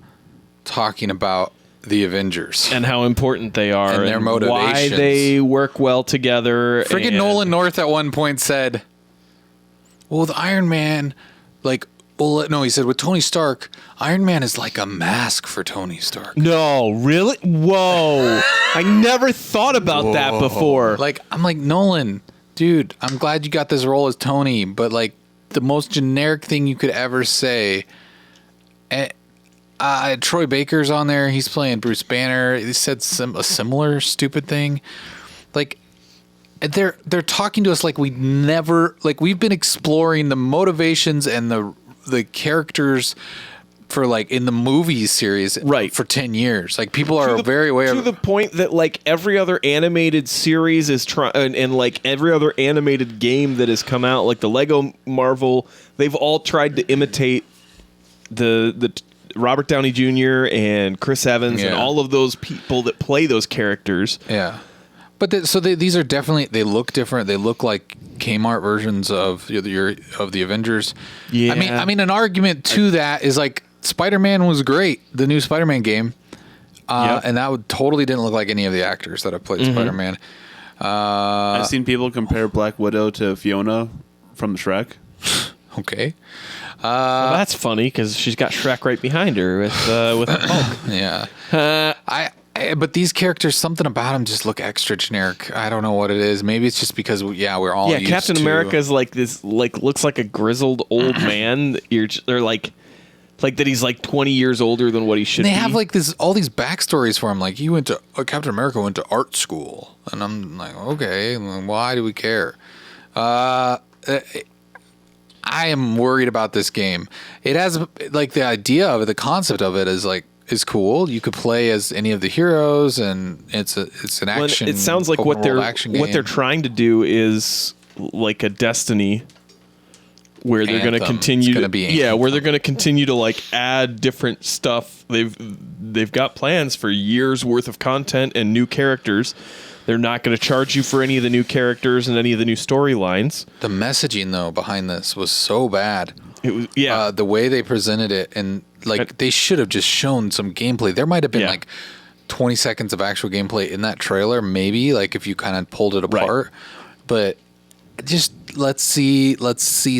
talking about the Avengers and how important they are and their motivations. Why they work well together. Friggin' Nolan North at one point said, well, with Iron Man, he said with Tony Stark, Iron Man is like a mask for Tony Stark. No, really? Whoa. I never thought about that before. I'm like, Nolan, dude, I'm glad you got this role as Tony, but the most generic thing you could ever say. Troy Baker's on there. He's playing Bruce Banner. He said a similar stupid thing. They're talking to us like we've been exploring the motivations and the characters for in the movie series for 10 years. People are very aware to the point that every other animated series is and every other animated game that has come out, like the Lego Marvel, they've all tried to imitate the Robert Downey Jr. and Chris Evans and all of those people that play those characters. Yeah. But these are definitely, they look different. They look like Kmart versions of the Avengers. Yeah. I mean, an argument to that is Spider-Man was great, the new Spider-Man game, and that totally didn't look like any of the actors that have played Spider-Man. I've seen people compare Black Widow to Fiona from Shrek. Okay. Well, that's funny because she's got Shrek right behind her with Hulk. Yeah. But these characters, something about them just look extra generic. I don't know what it is. Maybe it's just because we're all used Captain to... America's this looks like a grizzled old man. They're like that he's 20 years older than what he should be. They have all these backstories for him. He went to Captain America went to art school, and I'm like, okay, why do we care? I am worried about this game. It has the idea of it, the concept of it is cool. You could play as any of the heroes, and it's an action. It sounds like what they're trying to do is like a Destiny, where they're going to continue. Where they're going to continue to add different stuff. They've got plans for years worth of content and new characters. They're not going to charge you for any of the new characters and any of the new storylines. The messaging though behind this was so bad. It was the way they presented it, and they should have just shown some gameplay. There might have been 20 seconds of actual gameplay in that trailer, maybe if you kind of pulled it apart. But just let's see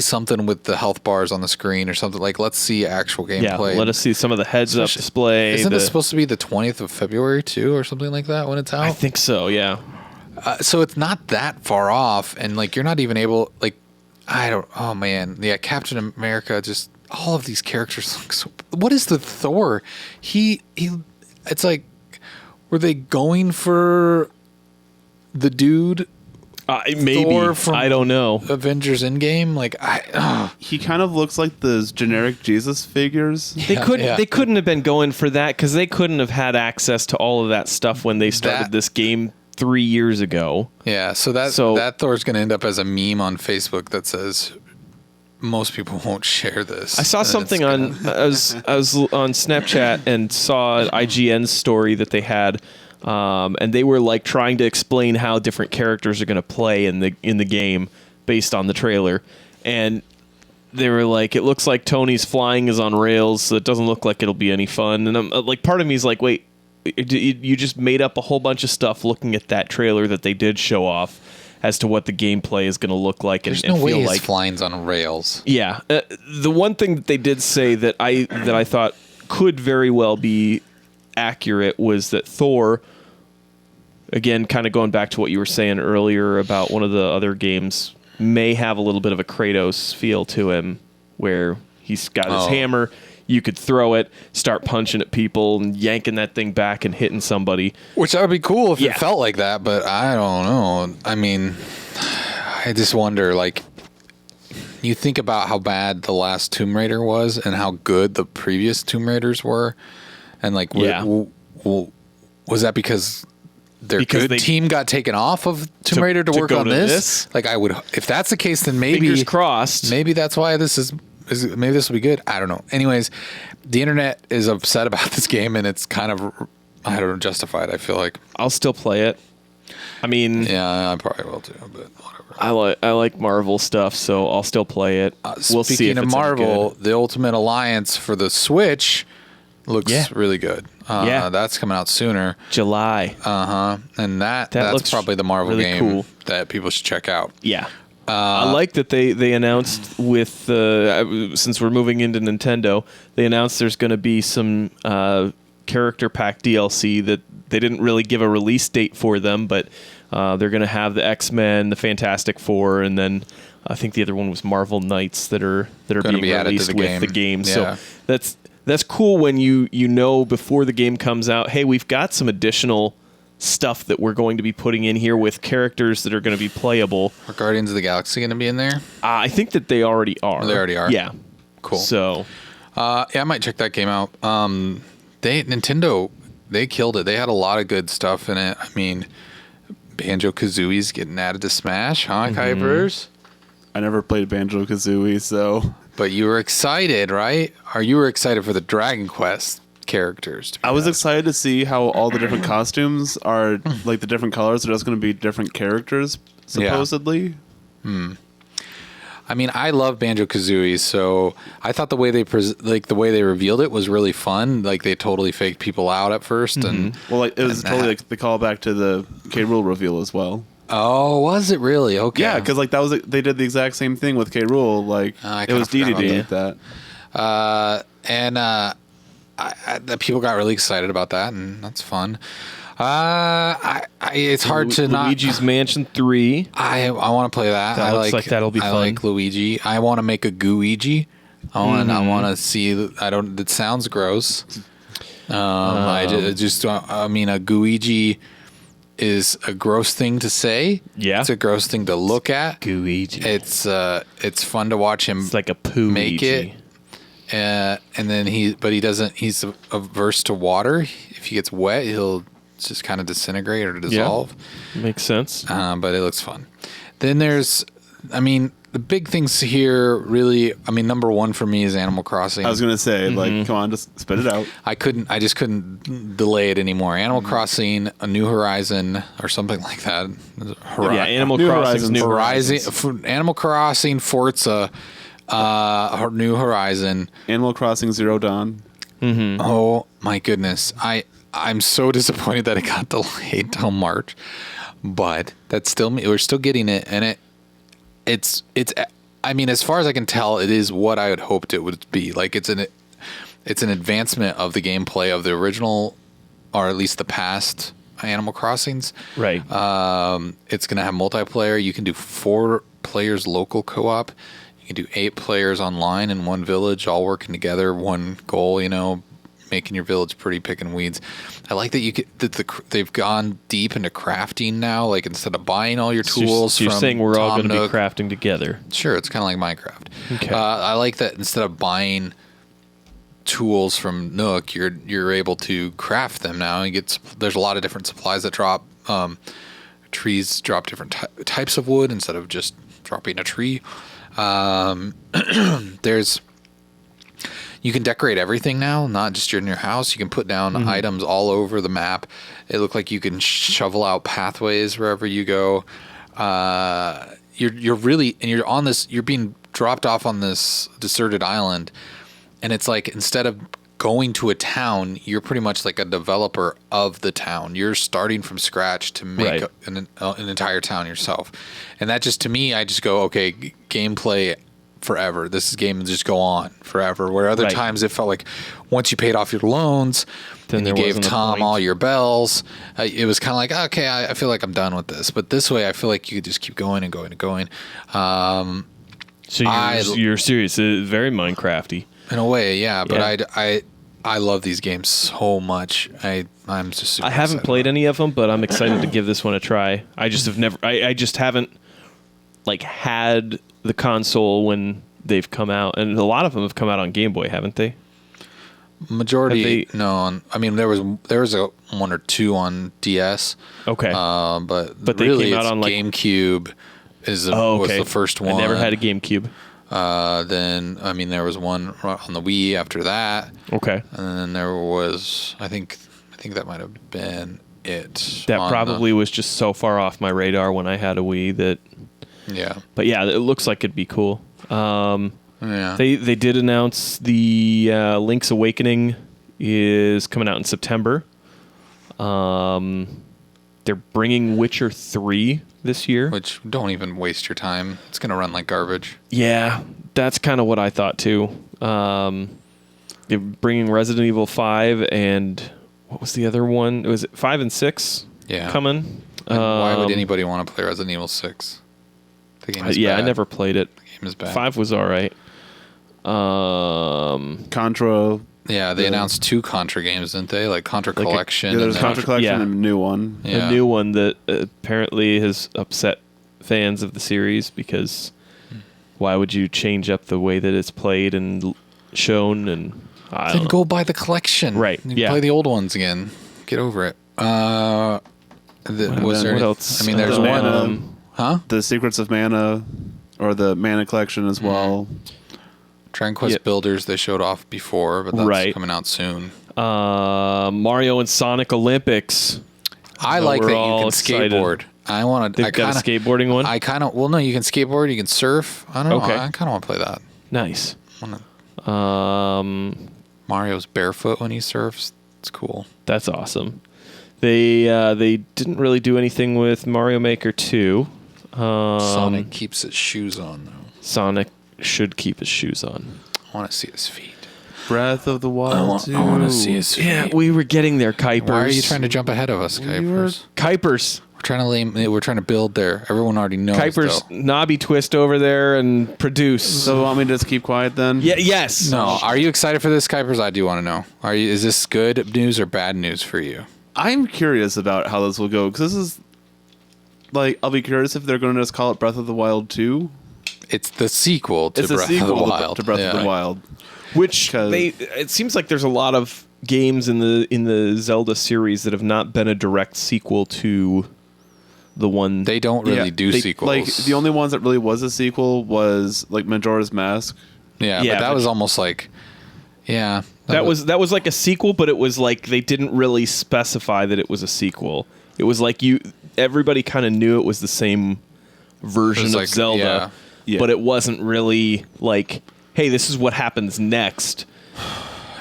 something with the health bars on the screen or something. Let's see actual gameplay. Yeah, let us see some of the heads-up display. Isn't this supposed to be the 20th of February too, or something like that when it's out? I think so. Yeah. So it's not that far off, and you're not even able Oh man, yeah, Captain America. Just all of these characters look so. What is the Thor? It's were they going for the dude Maybe. Thor from I don't know. Avengers Endgame? Like, He kind of looks like those generic Jesus figures. They couldn't. yeah. They couldn't have been going for that because they couldn't have had access to all of that stuff when they started this game 3 years ago. Yeah, so that Thor's going to end up as a meme on Facebook that says most people won't share this. I saw something on. I was on Snapchat and saw an IGN story that they had, and they were like trying to explain how different characters are going to play in the game based on the trailer, and they were like, it looks like Tony's flying is on rails, so it doesn't look like it'll be any fun. And I'm like, part of me is like, wait, you just made up a whole bunch of stuff looking at that trailer that they did show off as to what the gameplay is going to look like. There's and no way feel his like flying's on rails. Yeah, the one thing that they did say that I thought could very well be accurate was that Thor, again, kind of going back to what you were saying earlier about one of the other games, may have a little bit of a Kratos feel to him, where he's got his hammer. You could throw it, start punching at people, and yanking that thing back and hitting somebody. Which that would be cool if Yeah. it felt like that, but I don't know. I mean, I just wonder, like, you think about how bad the last Tomb Raider was and how good the previous Tomb Raiders were, and like, was that because their good team got taken off of Tomb Raider to work on this? Like, I would, if that's the case, then maybe Fingers crossed. Maybe that's why this is maybe this will be good. I don't know. Anyways, the internet is upset about this game, and it's kind of, I don't know, justified. I feel like I'll still play it. I mean, yeah, I probably will too, but whatever. I like Marvel stuff, so I'll still play it. We'll see Speaking if of it's any Marvel, good. the Ultimate Alliance for the Switch looks Yeah. really good. That's coming out sooner. July. And that's looks probably the Marvel really game cool. that people should check out. Yeah. I like that they announced with since we're moving into Nintendo, they announced there's going to be some character pack DLC that they didn't really give a release date for them, but they're going to have the X-Men, the Fantastic Four, and then I think the other one was Marvel Knights that are being be added to released the with game. the game. Yeah. So that's cool when you know before the game comes out, hey, we've got some additional stuff that we're going to be putting in here with characters that are going to be playable. Are Guardians of the Galaxy going to be in there? I think that they already are. They already are? Yeah. Cool. So, Yeah, I might check that game out. Nintendo, they killed it. They had a lot of good stuff in it. I mean, Banjo-Kazooie's getting added to Smash, huh, Kuipers? I never played Banjo-Kazooie, so... But you were excited, right? Or you were excited for the Dragon Quest characters. I was excited to see how all the different costumes are, like the different colors are just going to be different characters, supposedly. I mean, I love Banjo-Kazooie, so I thought the way they the way they revealed it was really fun. Like, they totally faked people out at first, and Well, like, it was totally like the callback to the K. Rool reveal as well. oh, was it really? Okay, Yeah, because like that was they did the exact same thing with K. Rool. Like I it kinda was forgot DDD about that. the people got really excited about that, and that's fun. It's hard to not. Luigi's Mansion 3. I want to play that. That looks like that'll be I fun. like Luigi. I want to make a Gooigi. I want to see. I don't. It sounds gross. I mean, a Gooigi is a gross thing to say. Yeah. It's a gross thing to look at. Gooigi. It's fun to watch him. It's like a poo make it. And then he doesn't. He's averse to water. If he gets wet, he'll just kind of disintegrate or dissolve. Makes sense. But it looks fun. Then there's, I mean, the big things here really, I mean, number one for me is Animal Crossing. I was gonna say, like, come on, just spit it out. I just couldn't delay it anymore. Animal Crossing, A New Horizon, or something like that. Animal New Crossing. Horizons. Animal Crossing, Forza, New Horizon. Animal Crossing Zero Dawn. Oh my goodness. I'm so disappointed that it got delayed till March, but that's still me. We're still getting it, and it's. I mean, as far as I can tell, it is what I had hoped it would be. Like, it's an advancement of the gameplay of the original, or at least the past Animal Crossings. Right. It's going to have multiplayer. You can do 4 players local co-op. You can do 8 players online in one village, all working together, one goal. making your village pretty, picking weeds. I like that they've gone deep into crafting now. Like instead of buying all your tools, so you're from saying we're all Tom going to be Nook, crafting together. Sure, it's kind of like Minecraft. Okay. I like that instead of buying tools from Nook, you're able to craft them now. There's a lot of different supplies that drop. Trees drop different types of wood instead of just dropping a tree. You can decorate everything now, not just in your house. You can put down items all over the map. It looked like you can shovel out pathways wherever you go. You're being dropped off on this deserted island, and it's like instead of going to a town, you're pretty much like a developer of the town. You're starting from scratch to make an entire town yourself. And that just, to me, I just go, okay, gameplay forever. This game will just go on forever. Where other times it felt like once you paid off your loans, then you gave Tom all your bells, it was kind of like, okay, I feel like I'm done with this. But this way, I feel like you could just keep going and going and going. So you're serious. It's very Minecrafty. In a way, yeah. But I love these games so much. I'm just super I haven't played any of them, but I'm excited to give this one a try. I just have never. I just haven't like had the console when they've come out, and a lot of them have come out on Game Boy, haven't they? Majority, no. I mean, there was a one or two on DS. Okay, but they really, came out on like GameCube was the first one. I never had a GameCube. Then I mean, there was one on the Wii after that. Okay, and then there was I think that might have been it. That probably was just so far off my radar when I had a Wii that. Yeah. But yeah, it looks like it'd be cool. Yeah. They did announce the Link's Awakening is coming out in September. They're bringing Witcher 3 this year. Which, don't even waste your time. It's going to run like garbage. Yeah, that's kind of what I thought too. They're bringing Resident Evil 5 and what was the other one? Was it 5 and 6 coming? And why would anybody want to play Resident Evil 6? The game is bad. I never played it. The game is bad. 5 was all right. Contra. Yeah, they announced 2 Contra games, didn't they? Like Contra Collection. Yeah, there's Contra Collection and a new one. Yeah. A new one that apparently has upset fans of the series because why would you change up the way that it's played and shown? And I don't know. Go buy the collection. Right. You can play the old ones again. Get over it. Was there what else? I mean, there's one. Huh? The Secrets of Mana, or the Mana Collection as well. Dragon Quest Builders they showed off before, but that's coming out soon. Mario and Sonic Olympics. I like that you can skateboard. I want to. They've got a skateboarding one. I kind of. Well, no, you can skateboard. You can surf. I don't know. I kind of want to play that. Nice. Mario's barefoot when he surfs. It's cool. That's awesome. They didn't really do anything with Mario Maker 2. Sonic keeps his shoes on though. Sonic should keep his shoes on. I want to see his feet. Breath of the Wild. I want to see his feet. Yeah, we were getting there, Kuipers. Why are you trying to jump ahead of us, Kuipers? Kuipers. We're trying to build there. Everyone already knows. Kuipers, knobby twist over there and produce. So want me to just keep quiet then? Yeah. Yes. No. Are you excited for this, Kuipers? I do want to know. Is this good news or bad news for you? I'm curious about how this will go because this is like I'll be curious if they're going to just call it Breath of the Wild 2. It's the sequel to Breath of the Wild. To Breath of the Wild. Which it seems like there's a lot of games in the Zelda series that have not been a direct sequel to the one. They don't really do sequels. Like the only ones that really was a sequel was like Majora's Mask. Yeah, but that was almost like that was like a sequel, but it was like they didn't really specify that it was a sequel. It was like everybody kind of knew it was the same version of Zelda. Yeah. But it wasn't really like, hey, this is what happens next.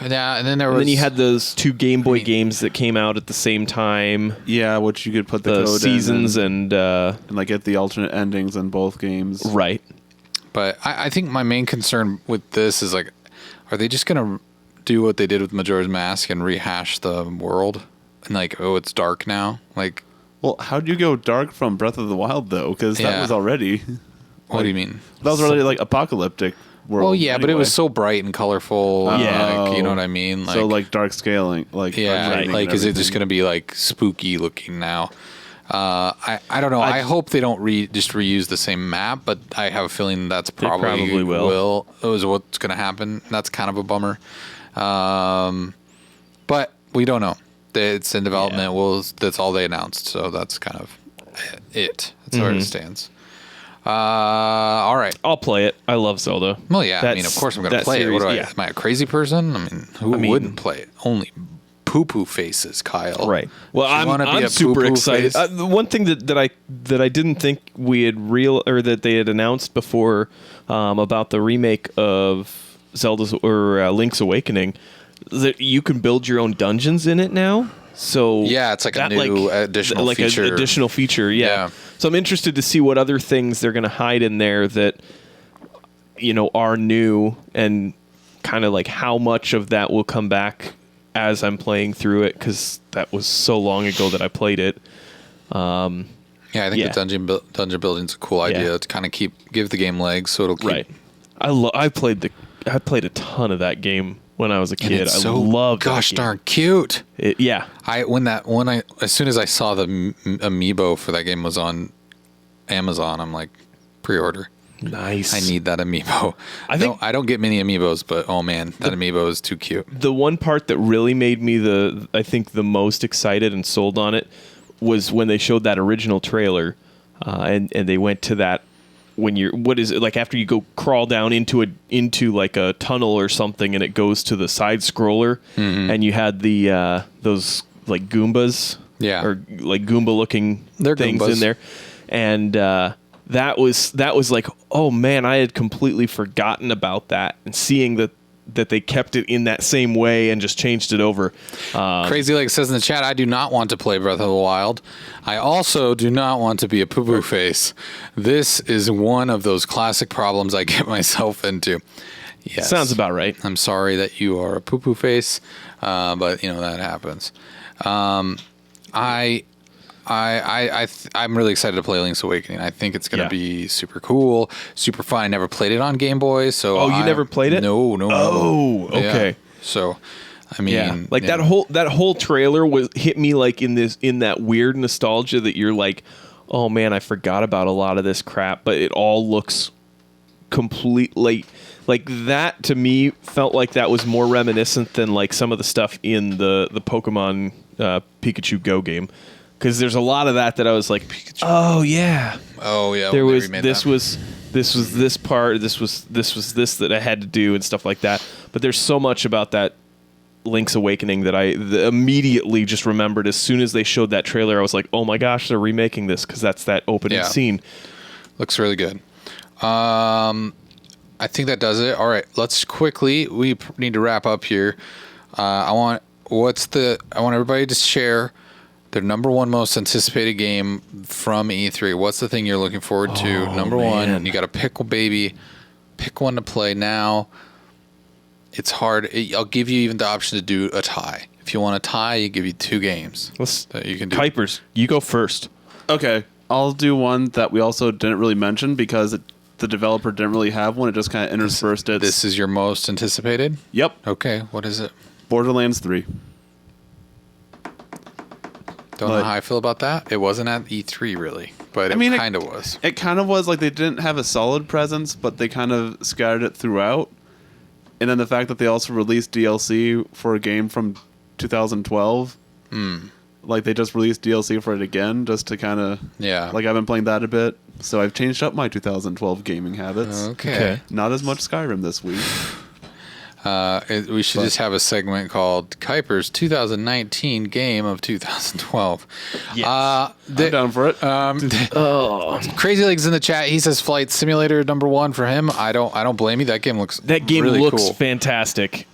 Yeah, and then then you had those 2 Game Boy games that came out at the same time. Yeah, which you could put the code seasons and like get the alternate endings in both games. Right. But I think my main concern with this is like, are they just gonna do what they did with Majora's Mask and rehash the world? And like, oh, it's dark now. Like, well, how'd you go dark from Breath of the Wild though? Because that was already. What do you mean? That was already like apocalyptic. world. Oh yeah, but it anyway. was so bright and colorful. And, Yeah. like, you know what I mean. So like dark scaling, like yeah, dark shading like and is it just everything. going to be like spooky looking now? I don't know. I hope they don't just reuse the same map, but I have a feeling that's probably will. That was what's going to happen. That's kind of a bummer. But we don't know. It's in development. That's all they announced. So that's kind of it. That's where it stands. All right. I'll play it. I love Zelda. Well, yeah. I mean, of course I'm going to play it. What do Am I a crazy person? I mean, who wouldn't play it? Only poo-poo faces, Kyle. Right. Well, I'm super excited. The one thing that I didn't think we had that they had announced before about the remake of Zelda's or Link's Awakening, that you can build your own dungeons in it now. So yeah, it's like a new additional feature. An additional feature, yeah. So I'm interested to see what other things they're going to hide in there that are new, and kind of like how much of that will come back as I'm playing through it, because that was so long ago that I played it. I think the dungeon building's a cool idea to kind of give the game legs, so it'll keep. Right. I played a ton of that game when I was a kid. I loved it. Gosh darn cute. Yeah. As soon as I saw the amiibo for that game was on Amazon, I'm like, pre-order. Nice. I need that amiibo. I don't get many amiibos, but oh man, that amiibo is too cute. The one part that really made me the most excited and sold on it was when they showed that original trailer, and they went to that when what is it like after you go crawl down into like a tunnel or something, and it goes to the side scroller, and you had the those like Goombas, or like Goomba looking things Goombas in there, and that was like, oh man, I had completely forgotten about that, and seeing that they kept it in that same way and just changed it over. Crazy Lake says in the chat, I do not want to play Breath of the Wild. I also do not want to be a poo-poo face. This is one of those classic problems I get myself into. Yes. Sounds about right. I'm sorry that you are a poo-poo face, but that happens. I'm really excited to play Link's Awakening. I think it's going to be super cool, super fun. I never played it on Game Boy, so you never played it? No. Oh, okay. Yeah. So, I mean, that whole trailer hit me like in that weird nostalgia that you're like, oh man, I forgot about a lot of this crap, but it all looks completely like that. To me, felt like that was more reminiscent than like some of the stuff in the Pokemon Pikachu Go game. Because there's a lot of that I was like, oh yeah, There was this part, this was this that I had to do and stuff like that. But there's so much about that Link's Awakening that I immediately just remembered as soon as they showed that trailer. I was like, oh my gosh, they're remaking this, because that's that opening scene. Looks really good. I think that does it. All right, we need to wrap up here. I want everybody to share their number one most anticipated game from E3. What's the thing you're looking forward to? Number one, you got to pick one to play now. It's hard. I'll give you even the option to do a tie. If you want a tie, you give you two games that you can do. Kuipers, you go first. Okay, I'll do one that we also didn't really mention because the developer didn't really have one. It just kind of interspersed it. This is your most anticipated? Yep. Okay, what is it? Borderlands 3. Don't know how I feel about that. It wasn't at E3 really, but it kind of was. It kind of was. Like, they didn't have a solid presence, but they kind of scattered it throughout. And then the fact that they also released DLC for a game from 2012. Like, they just released DLC for it again just to kind of... Yeah. Like, I've been playing that a bit, so I've changed up my 2012 gaming habits. Okay. Not as much Skyrim this week. We should just have a segment called Kuiper's 2019 Game of 2012. Yes. I'm down for it. Crazy Legs in the chat. He says Flight Simulator number one for him. I don't blame you. That game looks really looks cool. fantastic.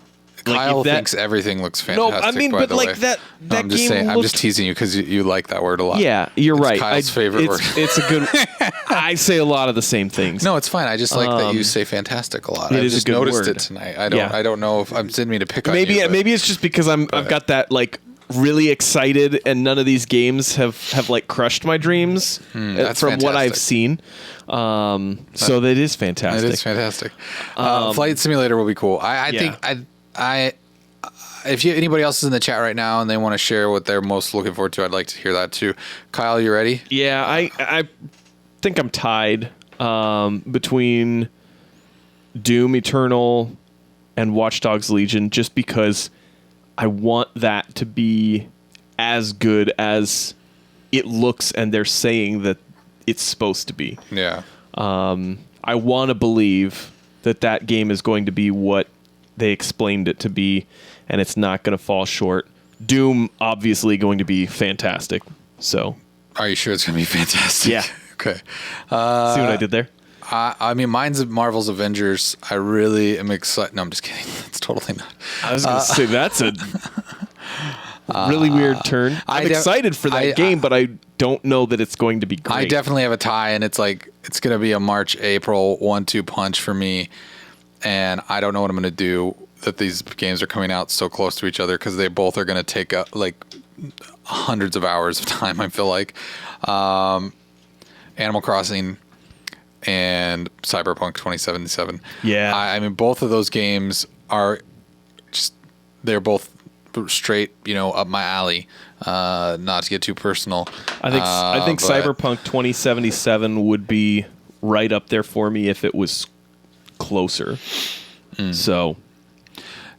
Kyle thinks everything looks fantastic. No, I mean, by but the like way. that I'm just saying. I'm just teasing you because you like that word a lot. Yeah, you're right. Kyle's favorite word. It's a good. I say a lot of the same things. No, it's fine. I just like that you say fantastic a lot. It I is just a good noticed word. it tonight. I don't know if I'm sitting me to pick on you. Maybe it's just because I've got that like really excited, and none of these games have like crushed my dreams from fantastic. what I've seen. So that is fantastic. It is fantastic. Flight Simulator will be cool. I think if anybody else is in the chat right now and they want to share what they're most looking forward to, I'd like to hear that too. Kyle, you ready? Yeah, I think I'm tied between Doom Eternal and Watch Dogs Legion, just because I want that to be as good as it looks and they're saying that it's supposed to be. Yeah. I want to believe that game is going to be what they explained it to be, and it's not going to fall short. Doom, obviously, going to be fantastic. So, are you sure it's going to be fantastic? Yeah. Okay. See what I did there? I mean, mine's Marvel's Avengers. I really am excited. No, I'm just kidding. It's totally not. I was going to say that's a really weird turn. I'm excited for that game, but I don't know that it's going to be great. I definitely have a tie, and it's going to be a March, April 1-2 punch for me. And I don't know what I'm going to do that these games are coming out so close to each other, because they both are going to take hundreds of hours of time, I feel like. Animal Crossing and Cyberpunk 2077. Yeah. I mean, both of those games are they're both straight, up my alley. Not to get too personal. I think Cyberpunk 2077 would be right up there for me if it was closer. So,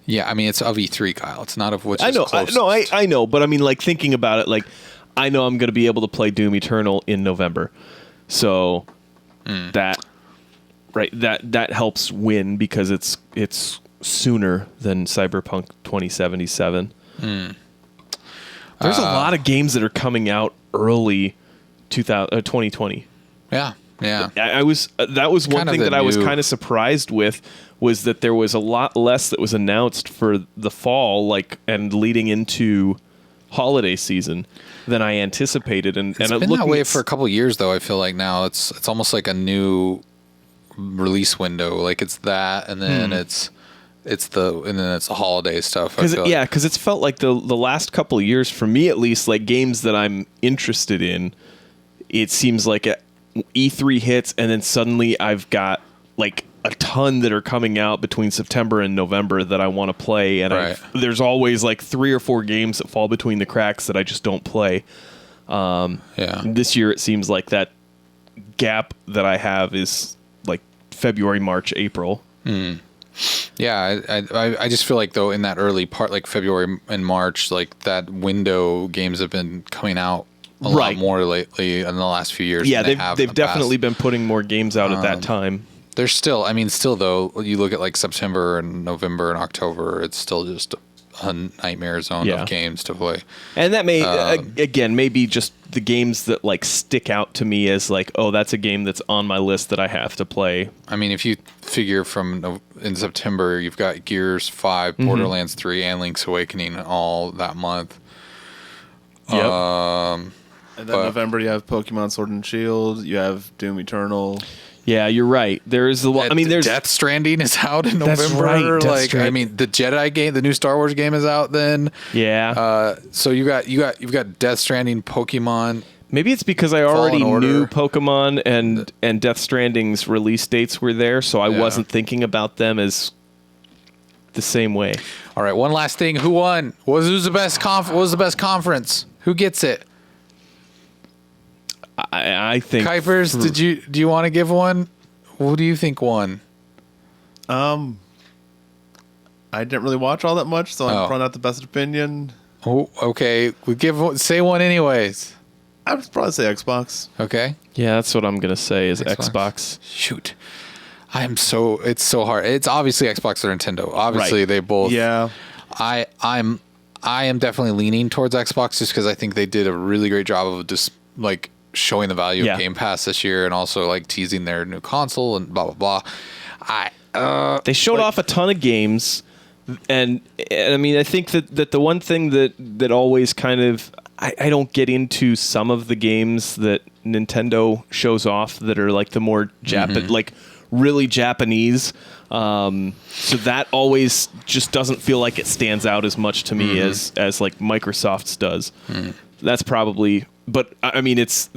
yeah, I mean, it's of E3, Kyle. It's not of which I is know. closest. I know, but I mean, like, thinking about it, I know I'm going to be able to play Doom Eternal in November. So that helps win, because it's sooner than Cyberpunk 2077. There's a lot of games that are coming out early 2020. Yeah. Yeah. That was one thing that I was kind of surprised with, was that there was a lot less that was announced for the fall, and leading into holiday season than I anticipated. And it's been that way for a couple of years, though. I feel like now it's almost like a new release window. Like, it's that, and then it's the holiday stuff. Because it's felt like the last couple of years, for me at least, like games that I'm interested in, it seems like E3 hits, and then suddenly I've got like a ton that are coming out between September and November that I want to play, and there's always like 3 or 4 games that fall between the cracks that I just don't play. This year it seems like that gap that I have is like February, March, April. Yeah, I just feel like, though, in that early part, like February and March, like that window, games have been coming out a lot more lately in the last few years. Yeah, they've definitely been putting more games out at that time. There's still though, you look at like September and November and October, it's still just a nightmare zone of games to play. And that may, again, maybe just the games that like stick out to me as like, oh, that's a game that's on my list that I have to play. I mean, if you figure in September, you've got Gears 5, Borderlands 3, and Link's Awakening all that month. Yep. And then November, you have Pokemon Sword and Shield, you have Doom Eternal. Yeah, you're right. There is a lot. I mean, there's Death Stranding is out in November. That's right. I mean, the Jedi game, the new Star Wars game is out then. Yeah. So you've got Death Stranding, Pokemon. Maybe it's because I already knew Pokemon and Death Stranding's release dates were there, so I wasn't thinking about them as the same way. All right, one last thing. Who won? What was the best conference? Who gets it? I think Kuipers, do you want to give one? Who do you think won? I didn't really watch all that much, so I'm probably not the best opinion. Oh, okay. Say one anyways. I would probably say Xbox. Okay. Yeah, that's what I'm gonna say is Xbox. Shoot. It's so hard. It's obviously Xbox or Nintendo. Obviously they both. Yeah. I am definitely leaning towards Xbox just because I think they did a really great job of just like showing the value of Game Pass this year, and also like teasing their new console and blah blah blah. They showed off a ton of games, and I mean, I think that the one thing that always kind of I don't get into some of the games that Nintendo shows off that are like the more like really Japanese. So that always just doesn't feel like it stands out as much to me as like Microsoft's does. That's probably, but I mean, it's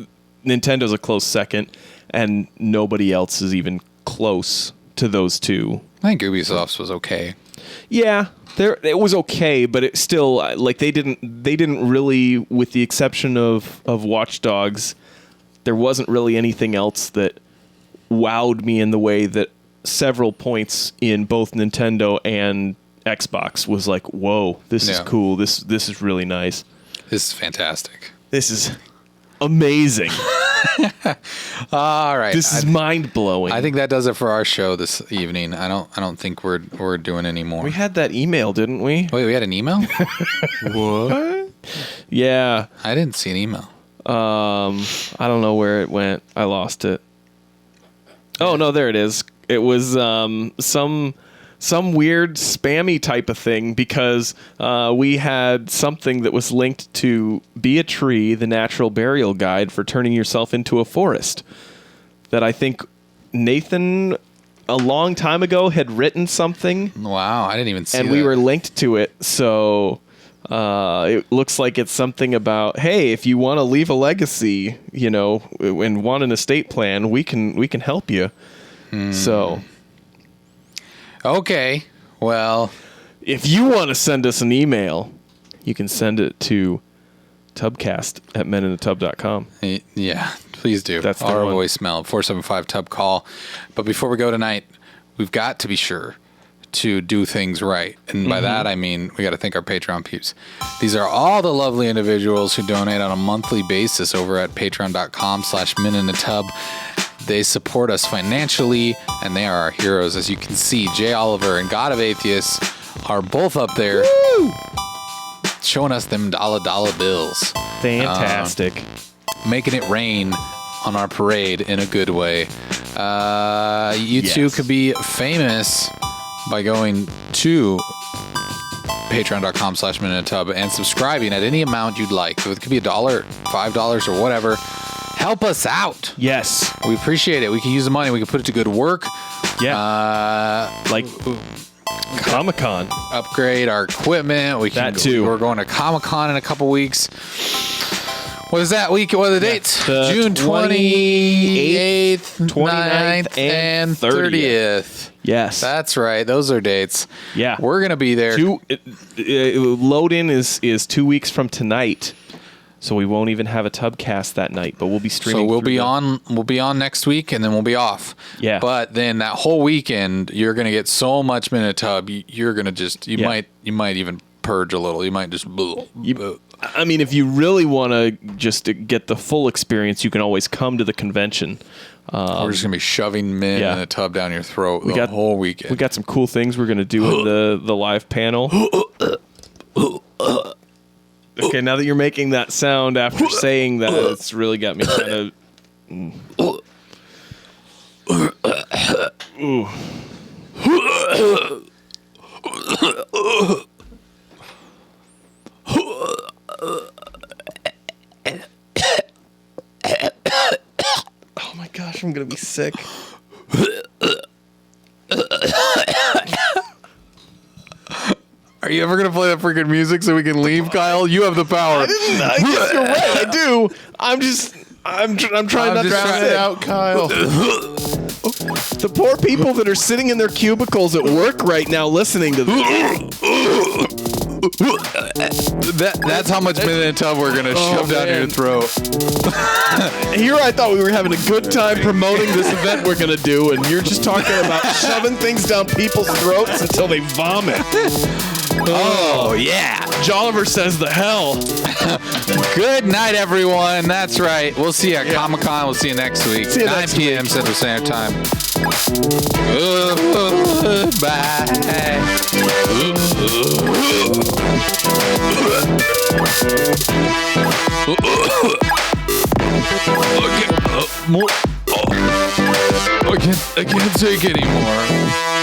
Nintendo's a close second, and nobody else is even close to those two. I think Ubisoft's was okay. Yeah, it was okay, but it still like they didn't really, with the exception of Watch Dogs, there wasn't really anything else that wowed me in the way that several points in both Nintendo and Xbox was like, whoa, this is cool. This is really nice. This is fantastic. This is amazing. All right. This is mind-blowing. I think that does it for our show this evening. I don't think we're doing any more. We had that email, didn't we? Wait, we had an email? What? Yeah. I didn't see an email. I don't know where it went. I lost it. Oh, no, there it is. It was some weird spammy type of thing because we had something that was linked to Be a Tree, the Natural Burial Guide for Turning Yourself into a Forest, that I think Nathan a long time ago had written something. Wow, I didn't even see that. And we were linked to it, so it looks like it's something about, hey, if you want to leave a legacy, you know, and want an estate plan, we can help you. So... Okay, well... If you want to send us an email, you can send it to TUBCAST@meninatub.com. Yeah, please do. That's the our one. voicemail, 475-TUB-CALL. But before we go tonight, we've got to be sure to do things right. And by that, I mean we got to thank our Patreon peeps. These are all the lovely individuals who donate on a monthly basis over at patreon.com/meninatub. They support us financially, and they are our heroes. As you can see, Jay Oliver and God of Atheists are both up there. Woo! Showing us them dollar bills. Fantastic. Making it rain on our parade in a good way. You too could be famous by going to patreon.com/meninatub and subscribing at any amount you'd like. So it could be $1, $5, or whatever. Help us out. Yes. We appreciate it. We can use the money. We can put it to good work. Yeah. Like Comic-Con. Upgrade our equipment. We can That too. We're going to Comic-Con in a couple weeks. What is that week? What are the dates? June 28th, 29th, and 30th. Yes. That's right. Those are dates. Yeah. We're going to be there. Load-in is 2 weeks from tonight. So we won't even have a Tubcast that night, but we'll be streaming. So we'll be on next week, and then we'll be off. Yeah. But then that whole weekend, you're gonna get so much Minitub. You're gonna just you might even purge a little. You might just. I mean, if you really want to just get the full experience, you can always come to the convention. We're just gonna be shoving Min in a tub down your throat the whole weekend. We got some cool things we're gonna do in the live panel. Okay, now that you're making that sound after saying that, it's really got me kind of... Ooh. Oh my gosh, I'm going to be sick. Are you ever gonna play that freaking music so we can leave, Kyle? You have the power. I guess you're right. I do. I'm trying not to drown it out, Kyle. The poor people that are sitting in their cubicles at work right now listening to this. That's how much Minute and Tub we're gonna shove down your throat. Here I thought we were having a good time promoting this event we're gonna do, and you're just talking about shoving things down people's throats until they vomit. Oh yeah, Jolliver says the hell. Good night, everyone. That's right. We'll see you at Comic-Con. We'll see you next week. 9 p.m. Central Standard Time. Bye. I can't take anymore.